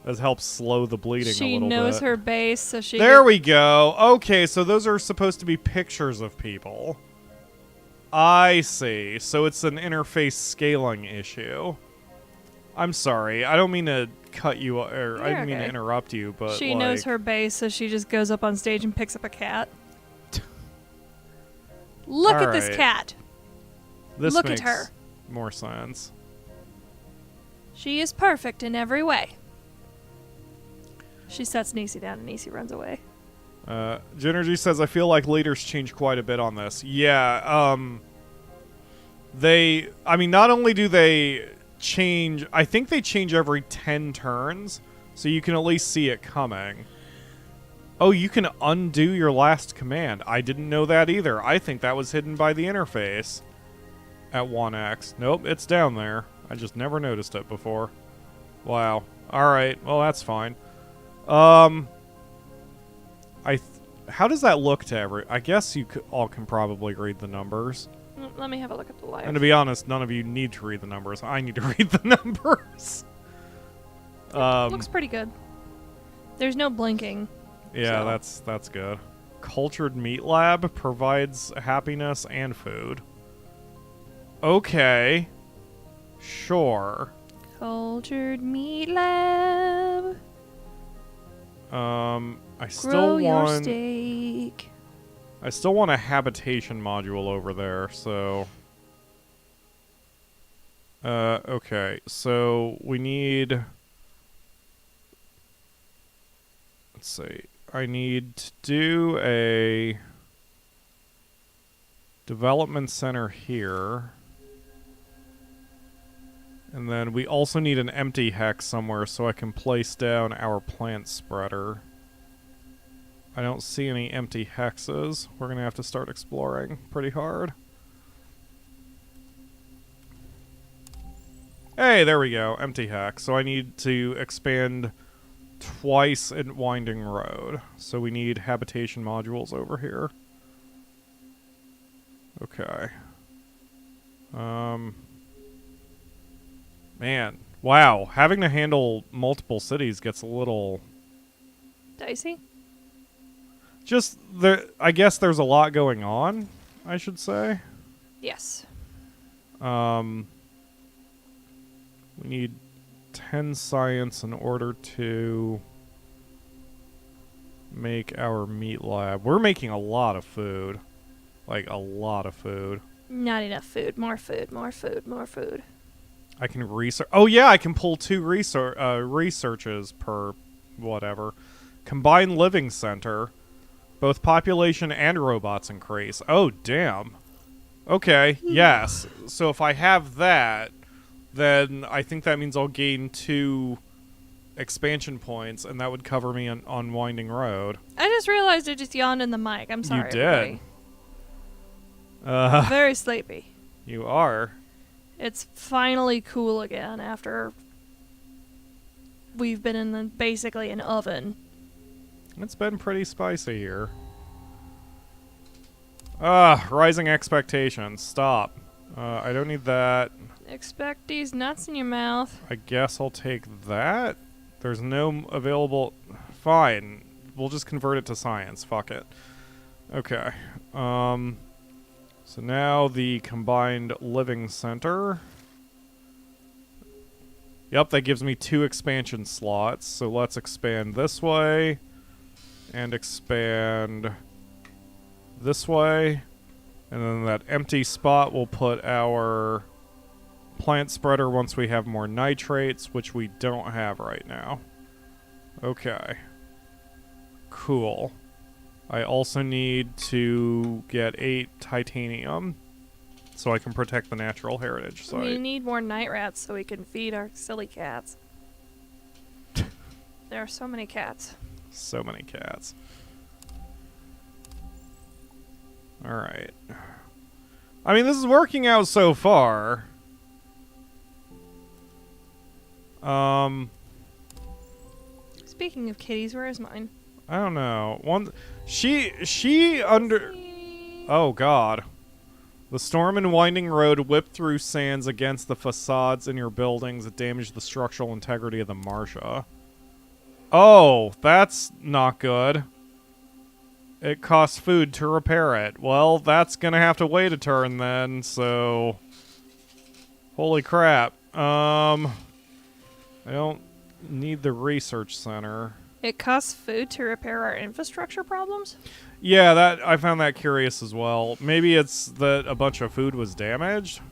That helps slow the bleeding a little bit. She knows her base, so she... There we go. Okay, so those are supposed to be pictures of people. I see. So it's an interface scaling issue. I'm sorry. I don't mean to cut you, or I didn't mean to interrupt you, but she knows her base, so she just goes up on stage and picks up a cat. Look at this cat. Look at her. More sense. She is perfect in every way. She sets Nisi down and Nisi runs away. Genergy says, I feel like leaders change quite a bit on this. Yeah, I mean, not only do they change, I think they change every 10 turns, so you can at least see it coming. Oh, you can undo your last command. I didn't know that either. I think that was hidden by the interface at 1x. Nope, it's down there. I just never noticed it before. Wow. Alright, well that's fine. How does that look to I guess you all can probably read the numbers. Let me have a look at the live. And to be honest, none of you need to read the numbers. I need to read the numbers. Looks pretty good. There's no blinking. Yeah, so. that's good. Cultured Meat Lab provides happiness and food. Okay. Sure. Cultured Meat Lab. I still Grow your want steak. I still want a habitation module over there, so okay. So we need, let's see. I need to do a development center here. And then we also need an empty hex somewhere so I can place down our plant spreader. I don't see any empty hexes. We're going to have to start exploring pretty hard. Hey, there we go. Empty hex. So I need to expand twice in Winding Road. So we need habitation modules over here. Okay. Man. Wow. Having to handle multiple cities gets a little Dicey? just there. I guess there's a lot going on, I should say. Yes. We need 10 science in order to make our meat lab. We're making a lot of food. Like, a lot of food. Not enough food. More food. More food. More food. I can research. Oh, yeah, I can pull 2 researches per whatever. Combined living center. Both population and robots increase. Oh, damn. Okay, yes. So if I have that, then I think that means I'll gain 2 expansion points, and that would cover me on Winding Road. I just realized I just yawned in the mic. I'm sorry. You did. I'm very sleepy. You are. It's finally cool again after we've been in basically an oven. It's been pretty spicy here. Rising expectations. Stop. I don't need that. Expect these nuts in your mouth. I guess I'll take that. There's no available... Fine. We'll just convert it to science. Fuck it. Okay. So now the combined living center. Yep, that gives me 2 expansion slots. So let's expand this way. And expand this way. And then that empty spot will put our plant spreader once we have more nitrates, which we don't have right now. Okay. Cool. I also need to get 8 titanium so I can protect the natural heritage site. We need more night rats so we can feed our silly cats. There are so many cats. So many cats. Alright. I mean, this is working out so far. Speaking of kitties, where is mine? I don't know. Oh, God. The storm in Winding Road whipped through sands against the facades in your buildings that damaged the structural integrity of the Marcia. Oh, that's not good. It costs food to repair it. Well, that's gonna have to wait a turn then, so... Holy crap. I don't need the research center. It costs food to repair our infrastructure problems? Yeah, I found that curious as well. Maybe it's that a bunch of food was damaged?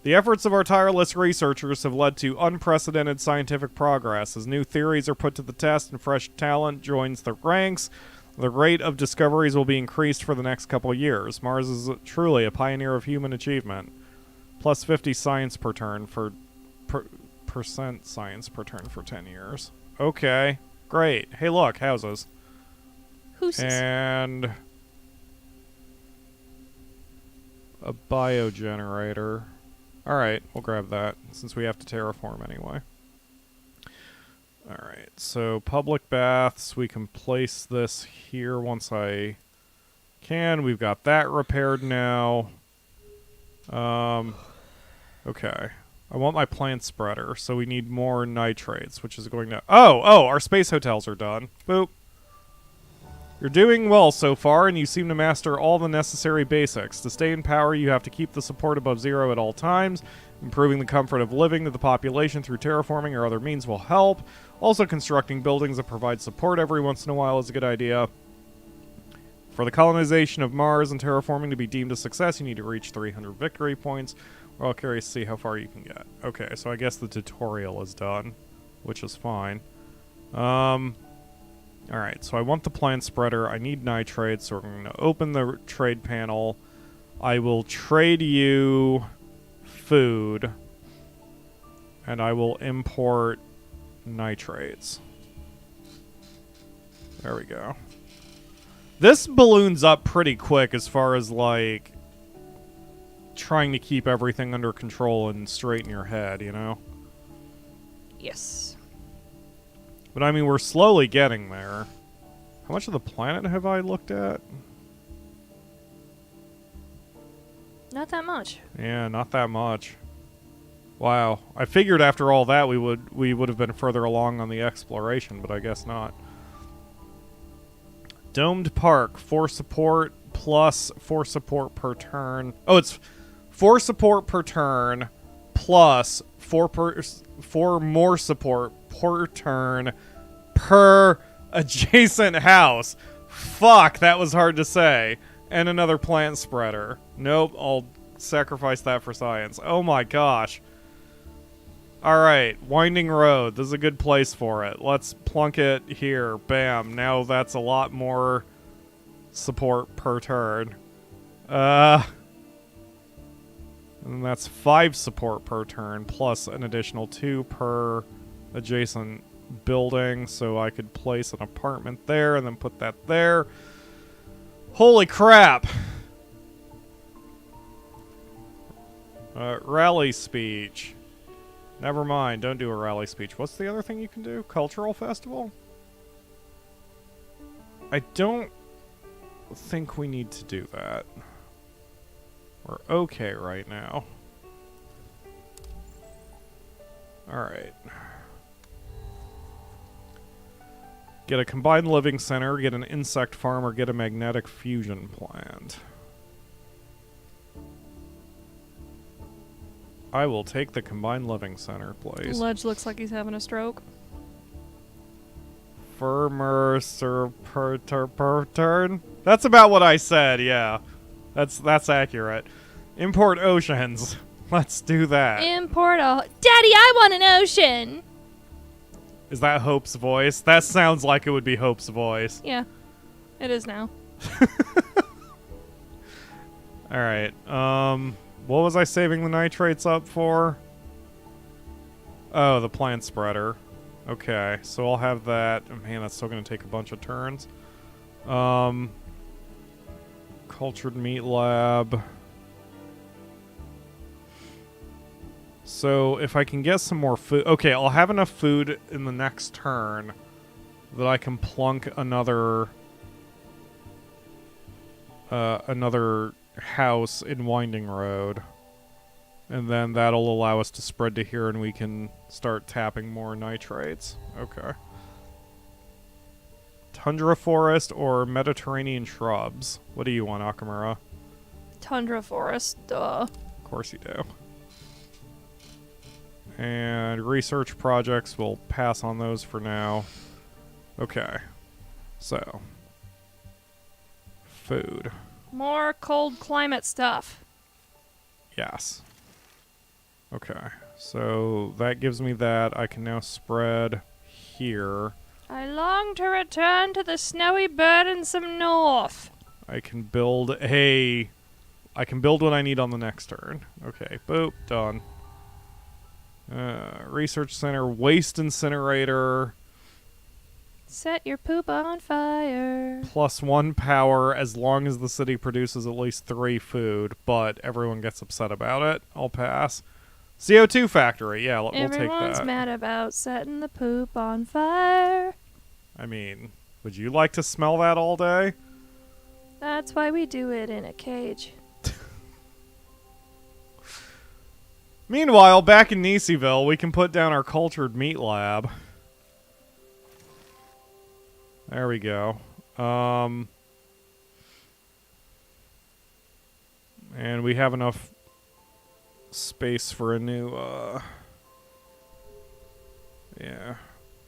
The efforts of our tireless researchers have led to unprecedented scientific progress. As new theories are put to the test and fresh talent joins the ranks, the rate of discoveries will be increased for the next couple years. Mars is truly a pioneer of human achievement. Plus 50 science per turn for... percent science per turn for 10 years. Okay, great. Hey, look, houses. Who's And a biogenerator. Alright, we'll grab that, since we have to terraform anyway. Alright, so public baths. We can place this here once I can. We've got that repaired now. Okay. I want my plant spreader, so we need more nitrates, which is going to... Oh, our space hotels are done. Boop. You're doing well so far, and you seem to master all the necessary basics. To stay in power, you have to keep the support above 0 at all times. Improving the comfort of living to the population through terraforming or other means will help. Also, constructing buildings that provide support every once in a while is a good idea. For the colonization of Mars and terraforming to be deemed a success, you need to reach 300 victory points. We're all curious to see how far you can get. Okay, so I guess the tutorial is done, which is fine. Alright, so I want the plant spreader. I need nitrates, so we're going to open the trade panel. I will trade you food, and I will import nitrates. There we go. This balloons up pretty quick as far as, like, trying to keep everything under control and straight in your head, you know? Yes. But I mean, we're slowly getting there. How much of the planet have I looked at? Not that much. Yeah, not that much. Wow. I figured after all that we would have been further along on the exploration, but I guess not. Domed Park, 4 support plus 4 support per turn. Oh, it's 4 support per turn plus 4 more support per turn per adjacent house. Fuck, that was hard to say. And another plant spreader. Nope, I'll sacrifice that for science. Oh my gosh. Alright, Winding Road. This is a good place for it. Let's plunk it here. Bam. Now that's a lot more support per turn. And that's 5 support per turn, plus an additional 2 per adjacent building, so I could place an apartment there and then put that there. Holy crap! Rally speech. Never mind, don't do a rally speech. What's the other thing you can do? Cultural festival? I don't think we need to do that. We're okay right now. Alright. Get a combined living center, get an insect farm, or get a magnetic fusion plant. I will take the combined living center, please. Ledge looks like he's having a stroke. Firmer per turn? That's about what I said, yeah. That's accurate. Import oceans. Let's do that. Import a... Daddy, I want an ocean! Is that Hope's voice? That sounds like it would be Hope's voice. Yeah. It is now. Alright, what was I saving the nitrates up for? Oh, the plant spreader. Okay, so I'll have that. Oh, man, that's still going to take a bunch of turns. Cultured meat lab. So, if I can get some more food... Okay, I'll have enough food in the next turn that I can plunk another house in Winding Road. And then that'll allow us to spread to here and we can start tapping more nitrates. Okay. Tundra forest or Mediterranean shrubs? What do you want, Akamura? Tundra forest, duh. Of course you do. And research projects, we'll pass on those for now. Okay. So. Food. More cold climate stuff. Yes. Okay. So that gives me that. I can now spread here. I long to return to the snowy burdensome north. I can build what I need on the next turn. Okay, boop, done. Research center, waste incinerator. Set your poop on fire. +1 power as long as the city produces at least 3 food, but everyone gets upset about it. I'll pass. CO2 factory. Yeah, we'll take Everyone's that. mad about setting the poop on fire. I mean, would you like to smell that all day? That's why we do it in a cage. Meanwhile, back in Niseville, we can put down our cultured meat lab. There we go. And we have enough space for a new, yeah.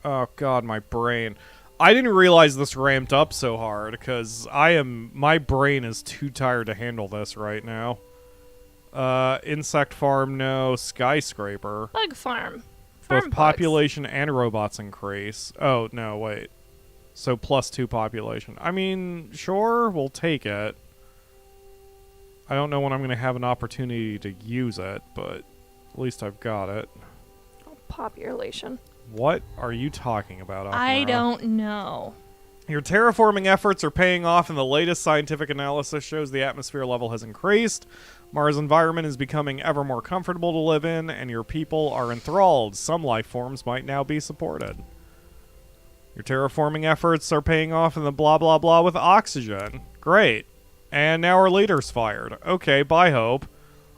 Oh god, my brain. I didn't realize this ramped up so hard, because my brain is too tired to handle this right now. Insect farm, no. Skyscraper. Bug farm. Both Farm population and robots increase. Oh, no, wait. So +2 population. I mean, sure, we'll take it. I don't know when I'm going to have an opportunity to use it, but at least I've got it. population. What are you talking about, Akamara? I don't know. Your terraforming efforts are paying off, and the latest scientific analysis shows the atmosphere level has increased. Mars' environment is becoming ever more comfortable to live in, and your people are enthralled. Some life forms might now be supported. Your terraforming efforts are paying off in the blah blah blah with oxygen. Great. And now our leader's fired. Okay, bye Hope.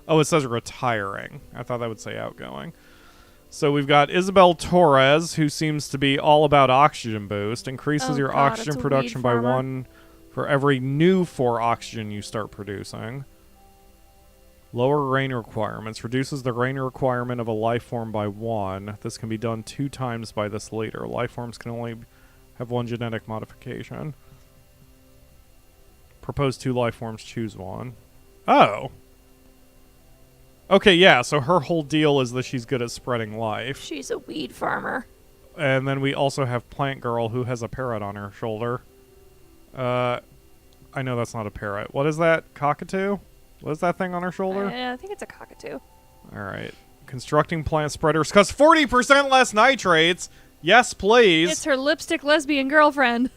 Oh, it says retiring. I thought that would say outgoing. So we've got Isabel Torres, who seems to be all about oxygen boost. Increases your oxygen production by 1 for every new 4 oxygen you start producing. Lower rain requirements. Reduces the rain requirement of a life form by 1. This can be done 2 times by this leader. Life forms can only have 1 genetic modification. Propose 2 life forms, choose 1. Oh. Okay, yeah, so her whole deal is that she's good at spreading life. She's a weed farmer. And then we also have Plant Girl, who has a parrot on her shoulder. I know that's not a parrot. What is that? Cockatoo? What is that thing on her shoulder? I think it's a cockatoo. Alright. Constructing plant spreaders costs 40% less nitrates! Yes, please! It's her lipstick lesbian girlfriend.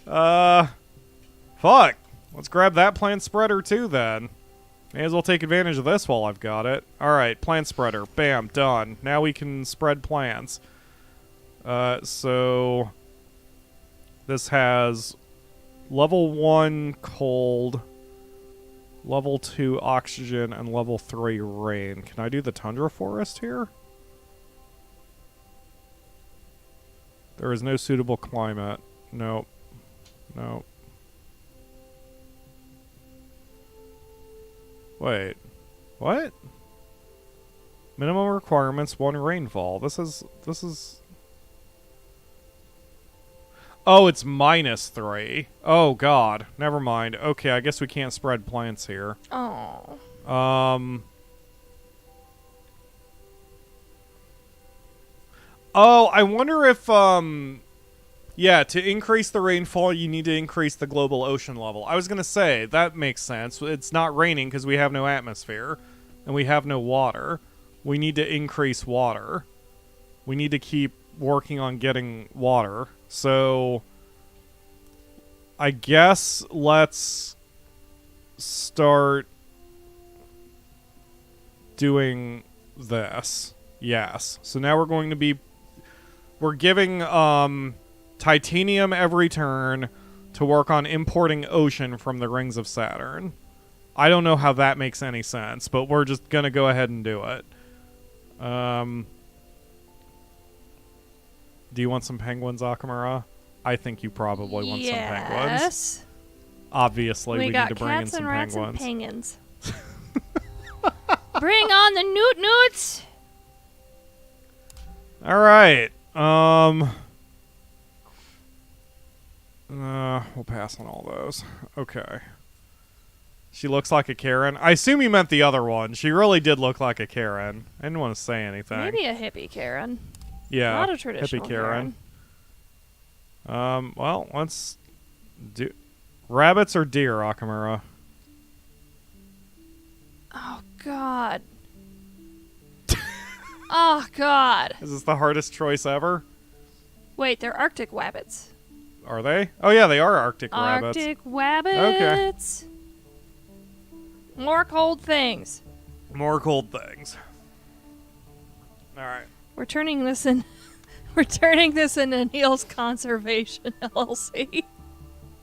Fuck. Let's grab that plant spreader too, then. May as well take advantage of this while I've got it. Alright, plant spreader. Bam, done. Now we can spread plants. So... This has... Level 1 cold, level 2 oxygen, and level 3 rain. Can I do the tundra forest here? There is no suitable climate. Nope. Nope. Wait. What? Minimum requirements, 1 rainfall. This is... Oh, it's -3. Oh, God. Never mind. Okay, I guess we can't spread plants here. Oh. Oh, I wonder if, yeah, to increase the rainfall, you need to increase the global ocean level. I was going to say, that makes sense. It's not raining because we have no atmosphere, and we have no water. We need to increase water. We need to keep working on getting water. So, I guess let's start doing this. Yes. So now we're going to be... We're giving titanium every turn to work on importing ocean from the rings of Saturn. I don't know how that makes any sense, but we're just going to go ahead and do it. Do you want some penguins, Akamara? I think you probably want some penguins. Yes. Obviously, we need to bring in some penguins. We got penguins. cats and rats and penguins. Bring on the newts! All right. We'll pass on all those. Okay. She looks like a Karen. I assume you meant the other one. She really did look like a Karen. I didn't want to say anything. Maybe a hippie Karen. Yeah. Not a traditional hippie Karen. Well, let's do... Rabbits or deer, Akamura? Oh, God. Oh, God. Is this the hardest choice ever? Wait, they're Arctic wabbits. Are they? Oh, yeah, they are Arctic rabbits. Arctic wabbits. Okay. More cold things. More cold things. All right. We're turning this in. We're turning this into Neil's Conservation LLC.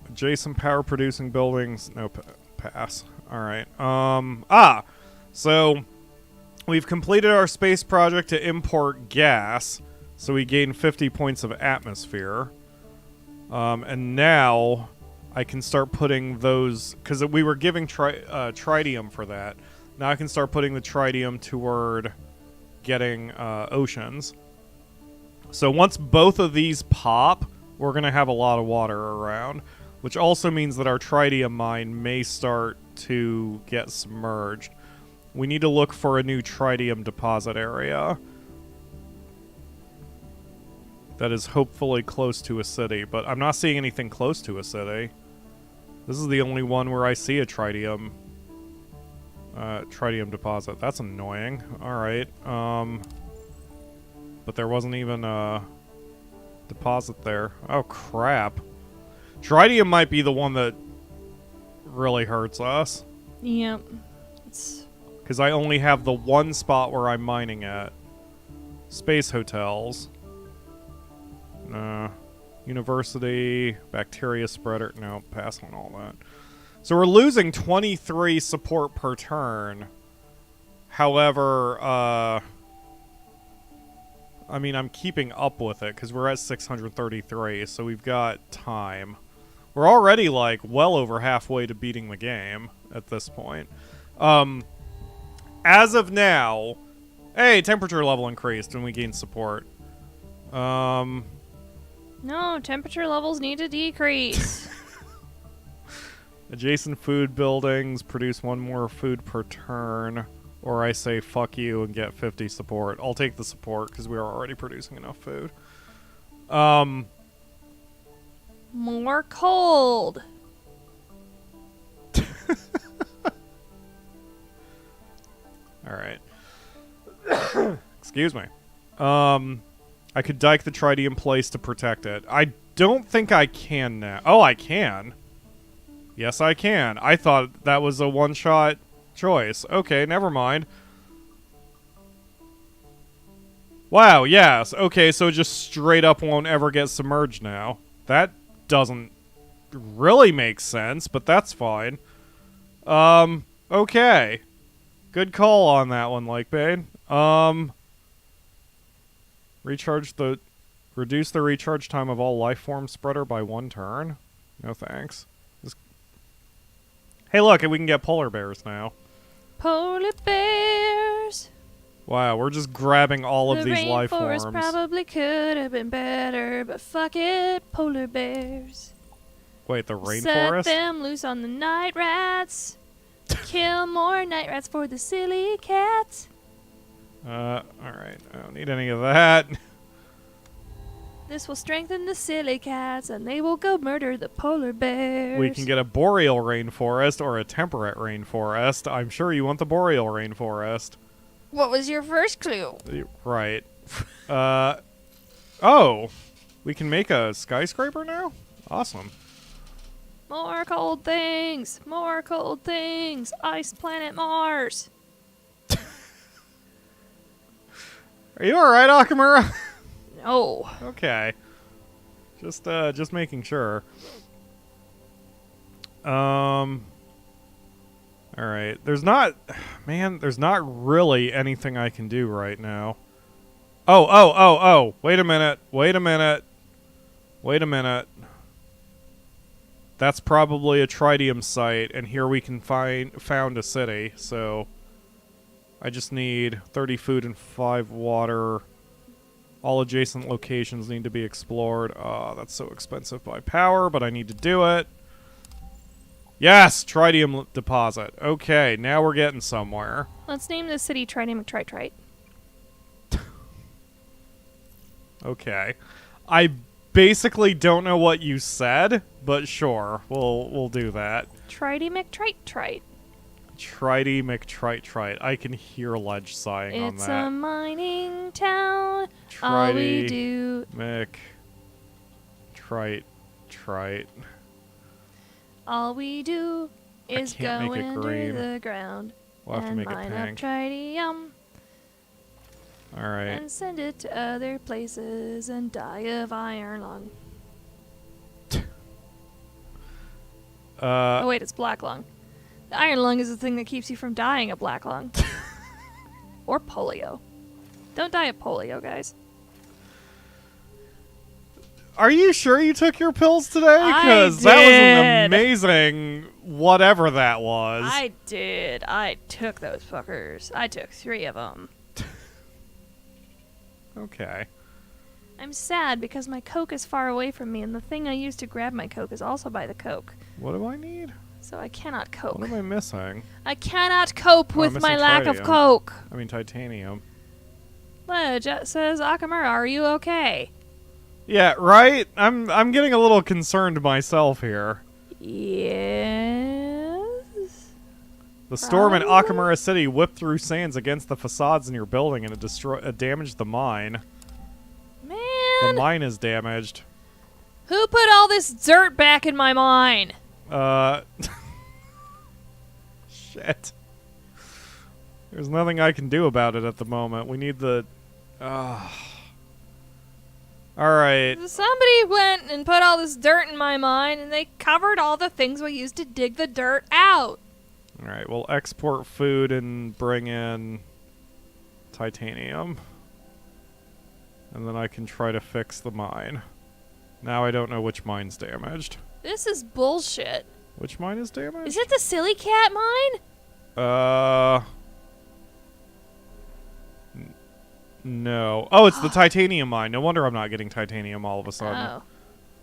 Adjacent power producing buildings. No pass. All right. So we've completed our space project to import gas. So we gain 50 points of atmosphere. And now I can start putting those, because we were giving tritium for that. Now I can start putting the tritium toward getting oceans. So once both of these pop, we're going to have a lot of water around, which also means that our tritium mine may start to get submerged. We need to look for a new tritium deposit area that is hopefully close to a city, but I'm not seeing anything close to a city. This is the only one where I see a tritium deposit. That's annoying. All right. But there wasn't even a deposit there. Oh, crap. Tritium might be the one that really hurts us. Yep. Because I only have the one spot where I'm mining at. Space hotels. University. Bacteria spreader. No, pass on all that. So we're losing 23 support per turn. However, I mean, I'm keeping up with it because we're at 633, so we've got time. We're already, like, well over halfway to beating the game at this point. As of now... Hey, temperature level increased when we gain support. No, temperature levels need to decrease. Adjacent food buildings produce one more food per turn. Or I say fuck you and get 50 support. I'll take the support because we are already producing enough food. More cold. Alright. Excuse me. I could dike the tritium place to protect it. I don't think I can now. Oh, I can. Yes, I can. I thought that was a one-shot choice. Okay, never mind. Wow, yes. Okay, so it just straight up won't ever get submerged now. That doesn't really make sense, but that's fine. Okay. Good call on that one, Lakebane. Reduce the recharge time of all life form spreader by 1 turn. No thanks. Hey, look, we can get polar bears now. Polar bears. Wow, we're just grabbing all of these life forms. The rainforest probably could have been better, but fuck it, polar bears. Wait, the rainforest? Set them loose on the night rats. Kill more night rats for the silly cats. Alright. I don't need any of that. This will strengthen the silly cats, and they will go murder the polar bears. We can get a boreal rainforest or a temperate rainforest. I'm sure you want the boreal rainforest. What was your first clue? Right. Oh! We can make a skyscraper now? Awesome. More cold things! More cold things! Ice planet Mars! Are you alright, Akamura? No. Okay. Just making sure. Alright. There's not really anything I can do right now. Oh. Wait a minute. That's probably a tritium site, and here we can found a city, so I just need 30 food and 5 water. All adjacent locations need to be explored. Oh, that's so expensive by power, but I need to do it. Yes! Tritium deposit. Okay, now we're getting somewhere. Let's name the city Tritium McTrite. Okay. I basically don't know what you said, but sure. We'll do that. Tritium McTrite. Trity McTrite. I can hear Ledge sighing on that. It's a mining town. All we do... McTrite. All we do is go under the ground. We'll have to make it mine up pink. tritium. All right. And send it to other places and die of iron lung. Oh wait, it's black lung. The iron lung is the thing that keeps you from dying of black lung. Or polio. Don't die of polio, guys. Are you sure you took your pills today? I Because that was an did. amazing whatever that was. I did. I took those fuckers. I took 3 of them. Okay. I'm sad because my Coke is far away from me, and the thing I use to grab my Coke is also by the Coke. What do I need? So I cannot cope. What am I missing? I cannot cope Oh, I'm with my missing lack of tritium. Coke. I mean titanium. Ledge says, Akamura, are you okay? Yeah, right? I'm getting a little concerned myself here. Yes. The storm in Probably. Akamura City whipped through sands against the facades in your building and it damaged the mine. The Man, mine is damaged. who put all this dirt back in my mine? Shit. There's nothing I can do about it at the moment. We need the... Alright. Somebody went and put all this dirt in my mine, and they covered all the things we used to dig the dirt out. Alright, we'll export food and bring in titanium. And then I can try to fix the mine. Now I don't know which mine's damaged. This is bullshit. Which mine is damaged? Is it the silly cat mine? No. Oh, it's the titanium mine. No wonder I'm not getting titanium all of a sudden. Oh.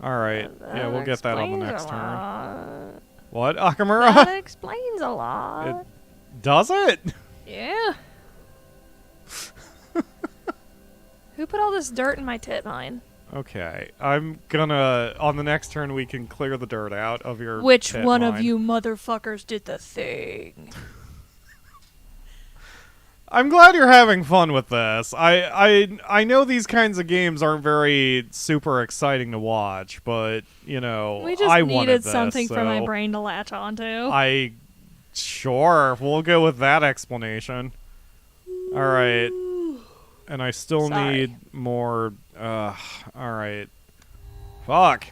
Alright. Yeah, we'll get that on the explains next a turn. lot. What, Akamura? That explains a lot. It does it? Yeah. Who put all this dirt in my tit mine? Okay. I'm gonna... On the next turn, we can clear the dirt out of your Which pit one mine. of you motherfuckers did the thing? I'm glad you're having fun with this. I know these kinds of games aren't very super exciting to watch, but, you know, We just I wanted needed this, something for my so brain to latch onto. Sure, we'll go with that explanation. Alright. And I still Sorry. need more... Alright. Fuck.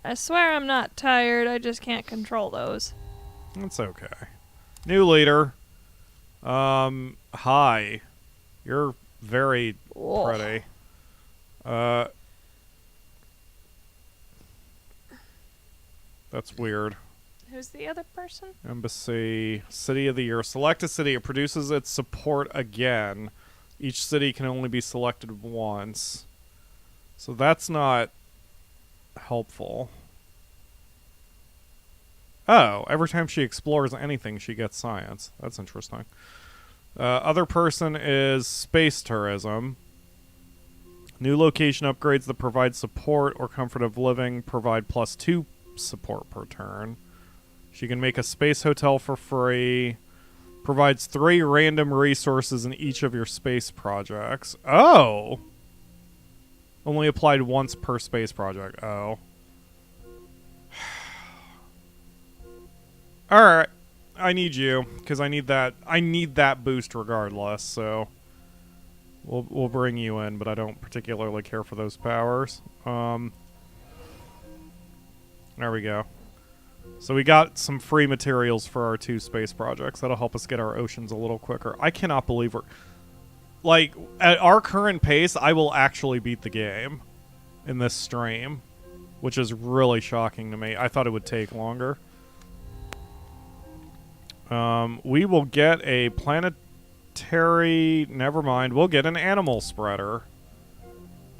I swear I'm not tired, I just can't control those. That's okay. New leader. Hi. You're very Whoa. pretty. That's weird. Who's the other person? Embassy. City of the Year. Select a city. It produces its support again. Each city can only be selected once. So that's not helpful. Oh, every time she explores anything, she gets science. That's interesting. Other person is space tourism. New location upgrades that provide support or comfort of living provide +2 support per turn. She can make a space hotel for free. Provides 3 random resources in each of your space projects. Oh! Only applied once per space project. Oh. Alright. I need you, because I need that boost regardless, so we'll bring you in, but I don't particularly care for those powers. There we go. So we got some free materials for our 2 space projects. That'll help us get our oceans a little quicker. I cannot believe we're... Like, at our current pace, I will actually beat the game in this stream, which is really shocking to me. I thought it would take longer. We will get a planetary... Never mind. We'll get an animal spreader.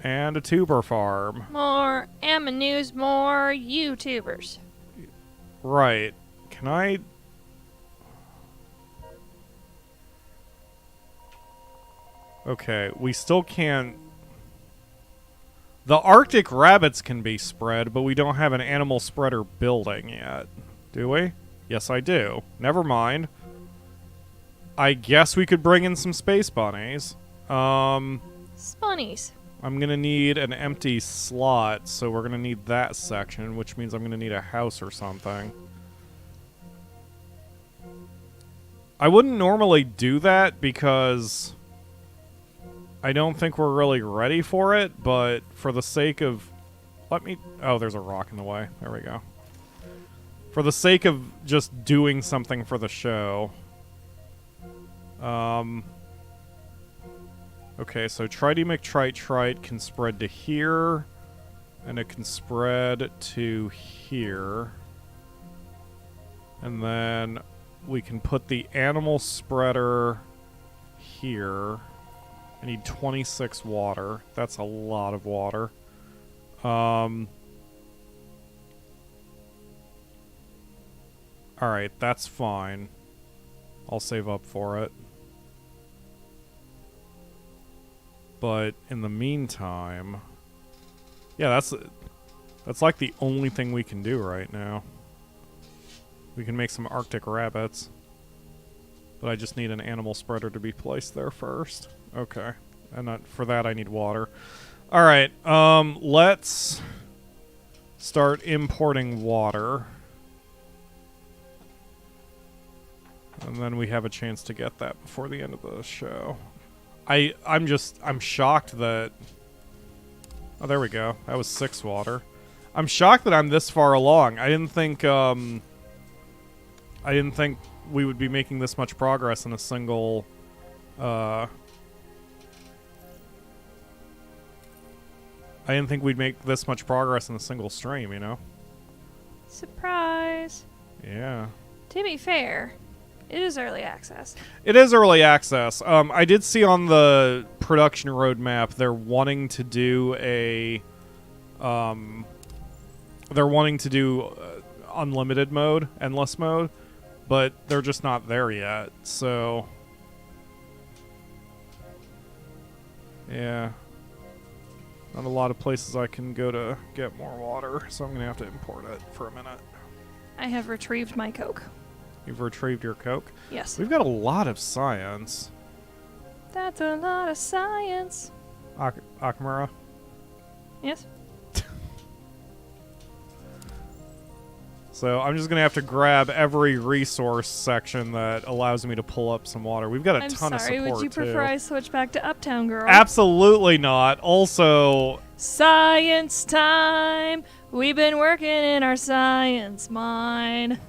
And a tuber farm. More News, more YouTubers. Right. Can I... Okay, we still can't... The Arctic rabbits can be spread, but we don't have an animal spreader building yet. Do we? Yes, I do. Never mind. I guess we could bring in some space bunnies. Spunnies. I'm gonna need an empty slot, so we're gonna need that section, which means I'm gonna need a house or something. I wouldn't normally do that because I don't think we're really ready for it, but for the sake of... Oh, there's a rock in the way. There we go. For the sake of just doing something for the show. Okay, so Trite McTrite can spread to here, and it can spread to here. And then we can put the animal spreader here. I need 26 water. That's a lot of water. Alright, that's fine. I'll save up for it. But in the meantime... Yeah, that's like the only thing we can do right now. We can make some Arctic rabbits. But I just need an animal spreader to be placed there first. Okay. And for that I need water. Alright, let's start importing water. And then we have a chance to get that before the end of the show. I'm shocked that... Oh, there we go. That was 6 water. I'm shocked that I'm this far along. I didn't think we would be making this much progress in a single... I didn't think we'd make this much progress in a single stream, you know? Surprise. Yeah. To be fair, it is early access. It is early access. I did see on the production roadmap they're wanting to do a... they're wanting to do unlimited mode, endless mode, but they're just not there yet, so... Yeah. Not a lot of places I can go to get more water, so I'm going to have to import it for a minute. I have retrieved my Coke. You've retrieved your Coke? Yes. We've got a lot of science. That's a lot of science. Akamura? Yes? So I'm just going to have to grab every resource section that allows me to pull up some water. We've got a ton of support, I'm sorry, would you prefer I switch back to Uptown Girl? Absolutely not. Also... Science time! We've been working in our science mine.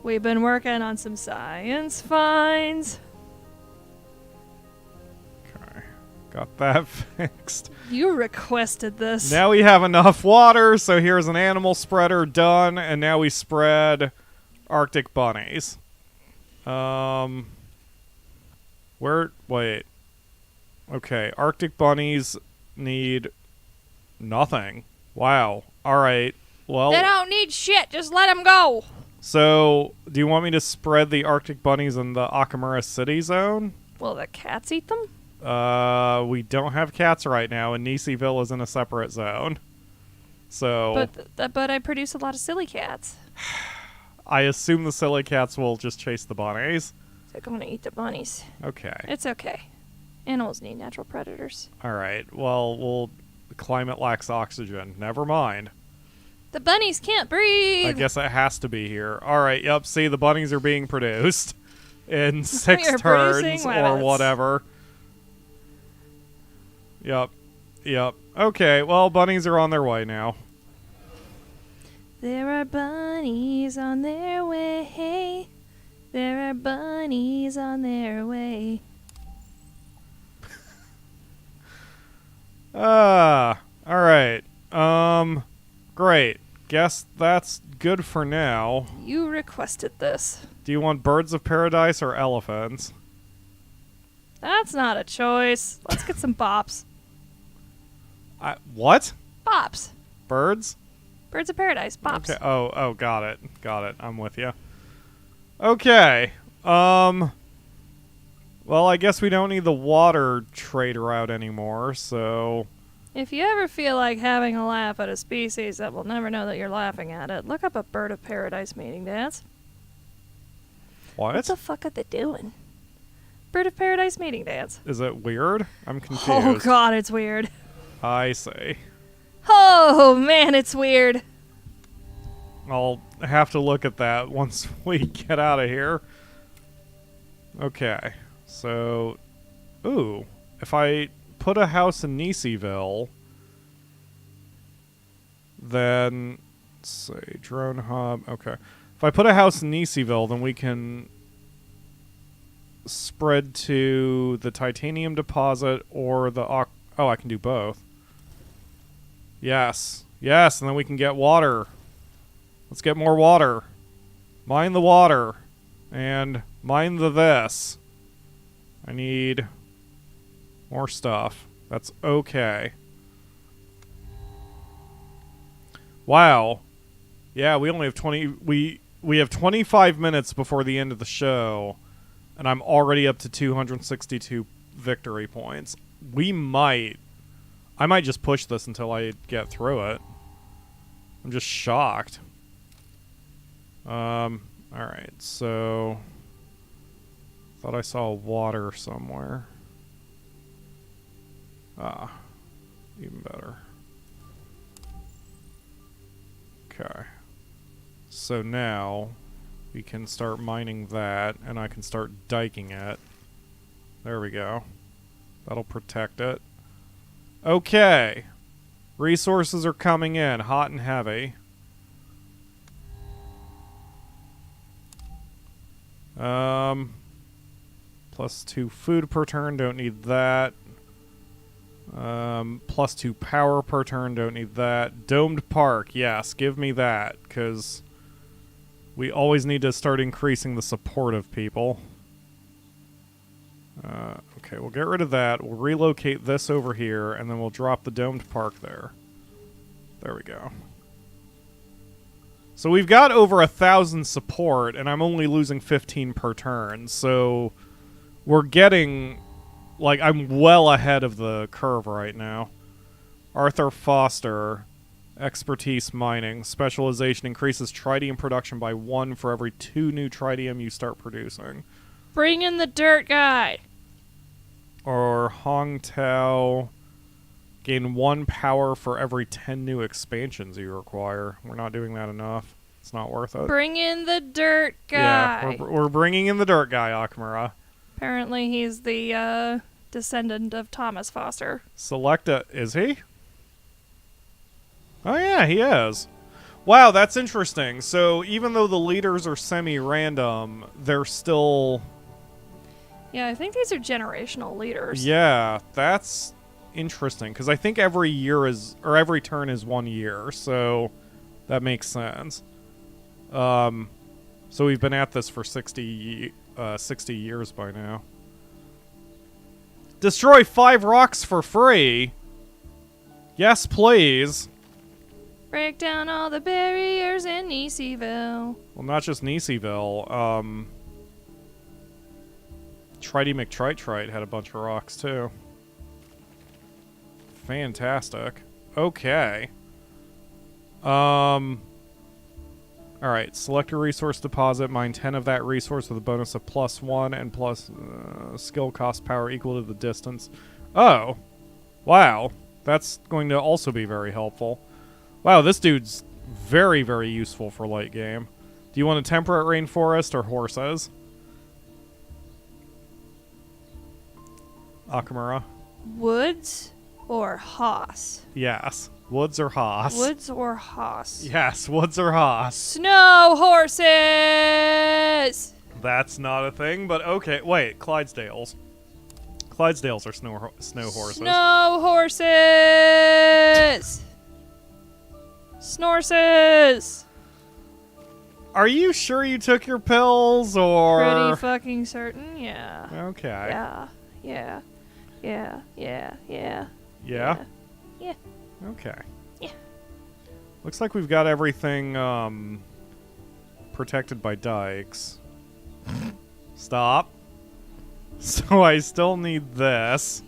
We've been working on some science finds. Okay. Got that fixed. You requested this. Now we have enough water, so here's an animal spreader done, and now we spread Arctic bunnies. Wait. Okay, Arctic bunnies need nothing. Wow. Alright, well... They don't need shit, just let them go! So, do you want me to spread the Arctic bunnies in the Akamura City zone? Will the cats eat them? We don't have cats right now, and Nisiville is in a separate zone. So... But I produce a lot of silly cats. I assume the silly cats will just chase the bunnies. They're going to eat the bunnies. Okay. It's okay. Animals need natural predators. Alright, well, the climate lacks oxygen. Never mind. The bunnies can't breathe! I guess it has to be here. Alright, yep, see, the bunnies are being produced in 6 turns or whatever. Yep. Okay, well, bunnies are on their way now. There are bunnies on their way. There are bunnies on their way. Alright. Great. Guess that's good for now. You requested this. Do you want birds of paradise or elephants? That's not a choice. Let's get some bops. What? Bops. Birds? Birds of paradise. Bops. Okay. Oh, got it. I'm with you. Okay. Well, I guess we don't need the water trade route anymore, so... If you ever feel like having a laugh at a species that will never know that you're laughing at it, look up a bird of paradise mating dance. What the fuck are they doing? Bird of paradise mating dance. Is it weird? I'm confused. Oh god, it's weird. I see. Oh man, it's weird. I'll have to look at that once we get out of here. Okay. So, ooh, if I put a house in Nisiville, then, let's see, drone hub, okay. If I put a house in Nisiville, then we can spread to the titanium deposit or the, oh, I can do both. Yes. Yes, and then we can get water. Let's get more water. Mine the water. And mine the this. I need more stuff. That's okay. Wow. Yeah, we only have 20... We have 25 minutes before the end of the show, and I'm already up to 262 victory points. I might just push this until I get through it. I'm just shocked. Alright, so... Thought I saw water somewhere. Ah, even better. Okay. So now, we can start mining that, and I can start diking it. There we go. That'll protect it. Okay. Resources are coming in, hot and heavy. +2 food per turn, don't need that. +2 power per turn, don't need that. Domed park, yes, give me that, because we always need to start increasing the support of people. Okay, we'll get rid of that. We'll relocate this over here, and then we'll drop the domed park there. There we go. So we've got over 1,000 support, and I'm only losing 15 per turn, so we're getting... Like, I'm well ahead of the curve right now. Arthur Foster, expertise mining. Specialization increases tritium production by 1 for every 2 new tritium you start producing. Bring in the dirt guy. Or Hong Tao, gain 1 power for every 10 new expansions you require. We're not doing that enough. It's not worth it. Bring in the dirt guy. Yeah, we're bringing in the dirt guy, Akamura. Apparently he's the descendant of Thomas Foster. Select a... Is he? Oh yeah, he is. Wow, that's interesting. So even though the leaders are semi-random, they're still... Yeah, I think these are generational leaders. Yeah, that's interesting. Because I think every year is... Or every turn is 1 year, so that makes sense. So we've been at this for 60 years by now. Destroy 5 rocks for free. Yes, please. Break down all the barriers in Nisiville. Well, not just Nisiville. Trity McTrite had a bunch of rocks, too. Fantastic. Okay. Alright, select a resource deposit, mine 10 of that resource with a bonus of +1 and plus skill cost power equal to the distance. Oh. Wow. That's going to also be very helpful. Wow, this dude's very, very useful for late game. Do you want a temperate rainforest or horses? Akamura? Woods or hoss? Yes. Woods or hoss? Woods or hoss? Yes, woods or hoss. Snow horses! That's not a thing, but okay. Wait, Clydesdales. Clydesdales are snow horses. Snow horses! Snorses! Are you sure you took your pills, or...? Pretty fucking certain, yeah. Okay. Yeah. Yeah. Yeah. Yeah. Yeah. Yeah? Yeah. Okay. Yeah. Looks like we've got everything, protected by dikes. Stop. So I still need this.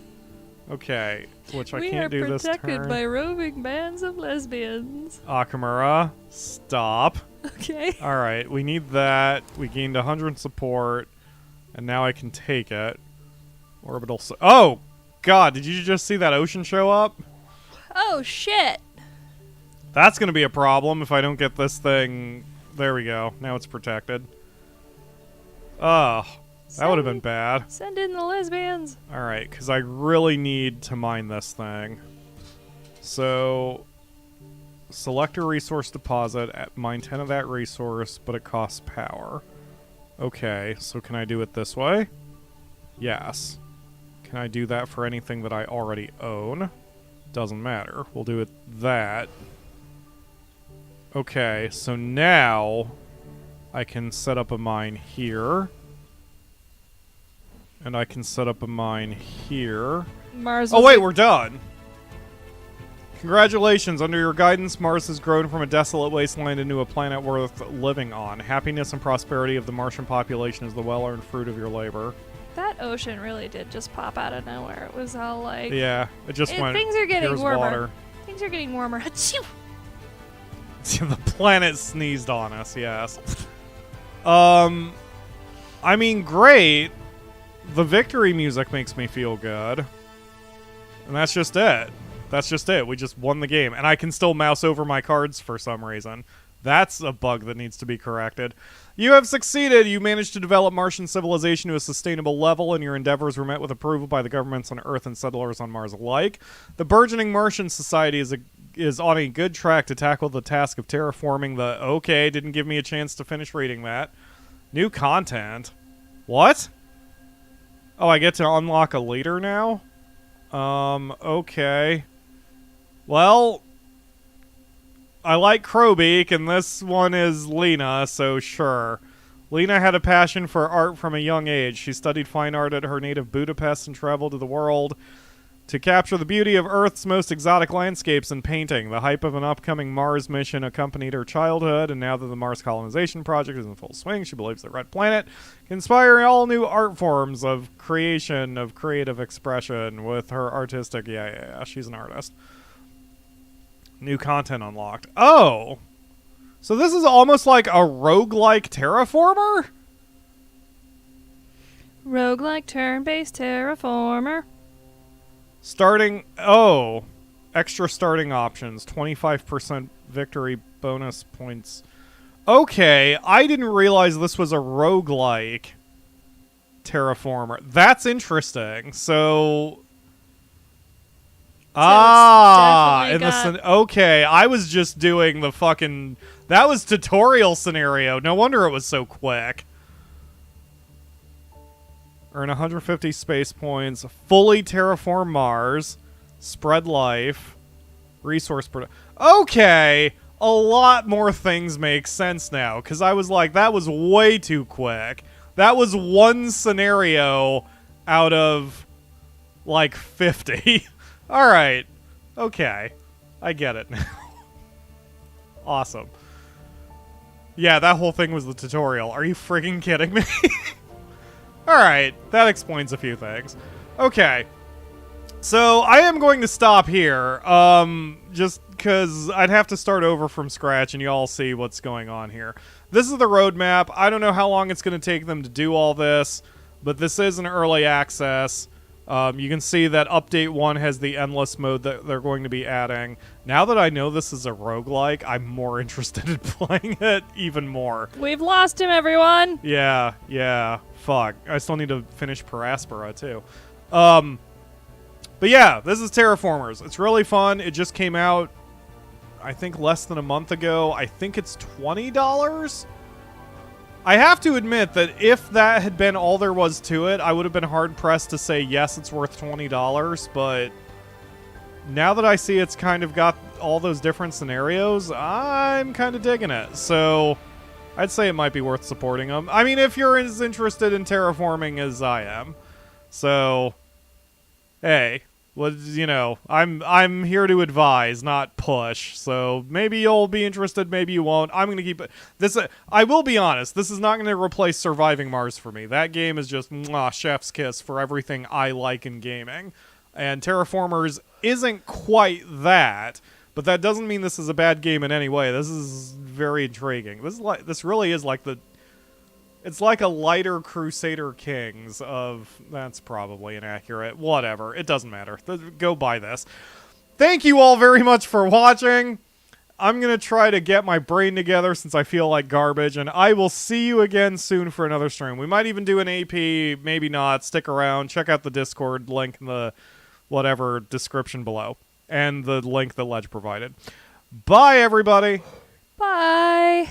Okay, which I can't do this turn. We are protected by roving bands of lesbians. Akamura, stop. Okay. Alright, we need that. We gained 100 support, and now I can take it. Orbital... Oh! God, did you just see that ocean show up? Oh, shit! That's gonna be a problem if I don't get this thing... There we go. Now it's protected. Ugh. That would have been bad. Send in the lesbians. Alright, because I really need to mine this thing. So, select a resource deposit, mine 10 of that resource, but it costs power. Okay, so can I do it this way? Yes. Can I do that for anything that I already own? Doesn't matter. We'll do it that. Okay, so now I can set up a mine here. And I can set up a mine here. Mars. Oh wait, we're done. Congratulations. Under your guidance, Mars has grown from a desolate wasteland into a planet worth living on. Happiness and prosperity of the Martian population is the well-earned fruit of your labor. That ocean really did just pop out of nowhere. It was all like... Yeah, it just went... Things are getting warmer. Water. Things are getting warmer. Achoo! The planet sneezed on us, yes. I mean, great. The victory music makes me feel good. And that's just it. That's just it. We just won the game. And I can still mouse over my cards for some reason. That's a bug that needs to be corrected. You have succeeded. You managed to develop Martian civilization to a sustainable level, and your endeavors were met with approval by the governments on Earth and settlers on Mars alike. The burgeoning Martian society is on a good track to tackle the task of terraforming the... Okay, didn't give me a chance to finish reading that. New content. What? Oh, I get to unlock a leader now? Okay. Well, I like Crowbeak, and this one is Lena, so sure. Lena had a passion for art from a young age. She studied fine art at her native Budapest and traveled to the world to capture the beauty of Earth's most exotic landscapes in painting. The hype of an upcoming Mars mission accompanied her childhood, and now that the Mars colonization project is in full swing, she believes that Red Planet can inspire all new art forms of creation, of creative expression with her artistic... Yeah, she's an artist. New content unlocked. Oh! So this is almost like a roguelike terraformer? Roguelike turn-based terraformer. Starting... Oh. Extra starting options. 25% victory bonus points. Okay, I didn't realize this was a roguelike terraformer. That's interesting. So... Okay, I was just doing the fucking... That was tutorial scenario. No wonder it was so quick. Earn 150 space points. Fully terraform Mars. Spread life. Resource production. Okay, a lot more things make sense now. Because I was like, that was way too quick. That was one scenario out of, like, 50. Alright. Okay. I get it now. Awesome. Yeah, that whole thing was the tutorial. Are you friggin' kidding me? Alright. That explains a few things. Okay. So, I am going to stop here. Just because I'd have to start over from scratch and you all see what's going on here. This is the roadmap. I don't know how long it's going to take them to do all this, but this is an early access. You can see that Update 1 has the endless mode that they're going to be adding. Now that I know this is a roguelike, I'm more interested in playing it even more. We've lost him, everyone! Yeah. Fuck. I still need to finish Paraspora, too. But yeah, this is Terraformers. It's really fun. It just came out, I think, less than a month ago. I think it's $20? I have to admit that if that had been all there was to it, I would have been hard-pressed to say, yes, it's worth $20, but now that I see it's kind of got all those different scenarios, I'm kind of digging it. So I'd say it might be worth supporting them. I mean, if you're as interested in terraforming as I am. So, hey, well, you know, I'm here to advise, not push. So maybe you'll be interested, maybe you won't. I'm gonna keep it. This. I will be honest. This is not gonna replace Surviving Mars for me. That game is just chef's kiss for everything I like in gaming. And Terraformers isn't quite that, but that doesn't mean this is a bad game in any way. This is very intriguing. This really is like the. It's like a lighter Crusader Kings of... That's probably inaccurate. Whatever. It doesn't matter. Go buy this. Thank you all very much for watching. I'm going to try to get my brain together since I feel like garbage, and I will see you again soon for another stream. We might even do an AP, maybe not. Stick around. Check out the Discord link in the whatever description below, and the link that Ledge provided. Bye, everybody! Bye!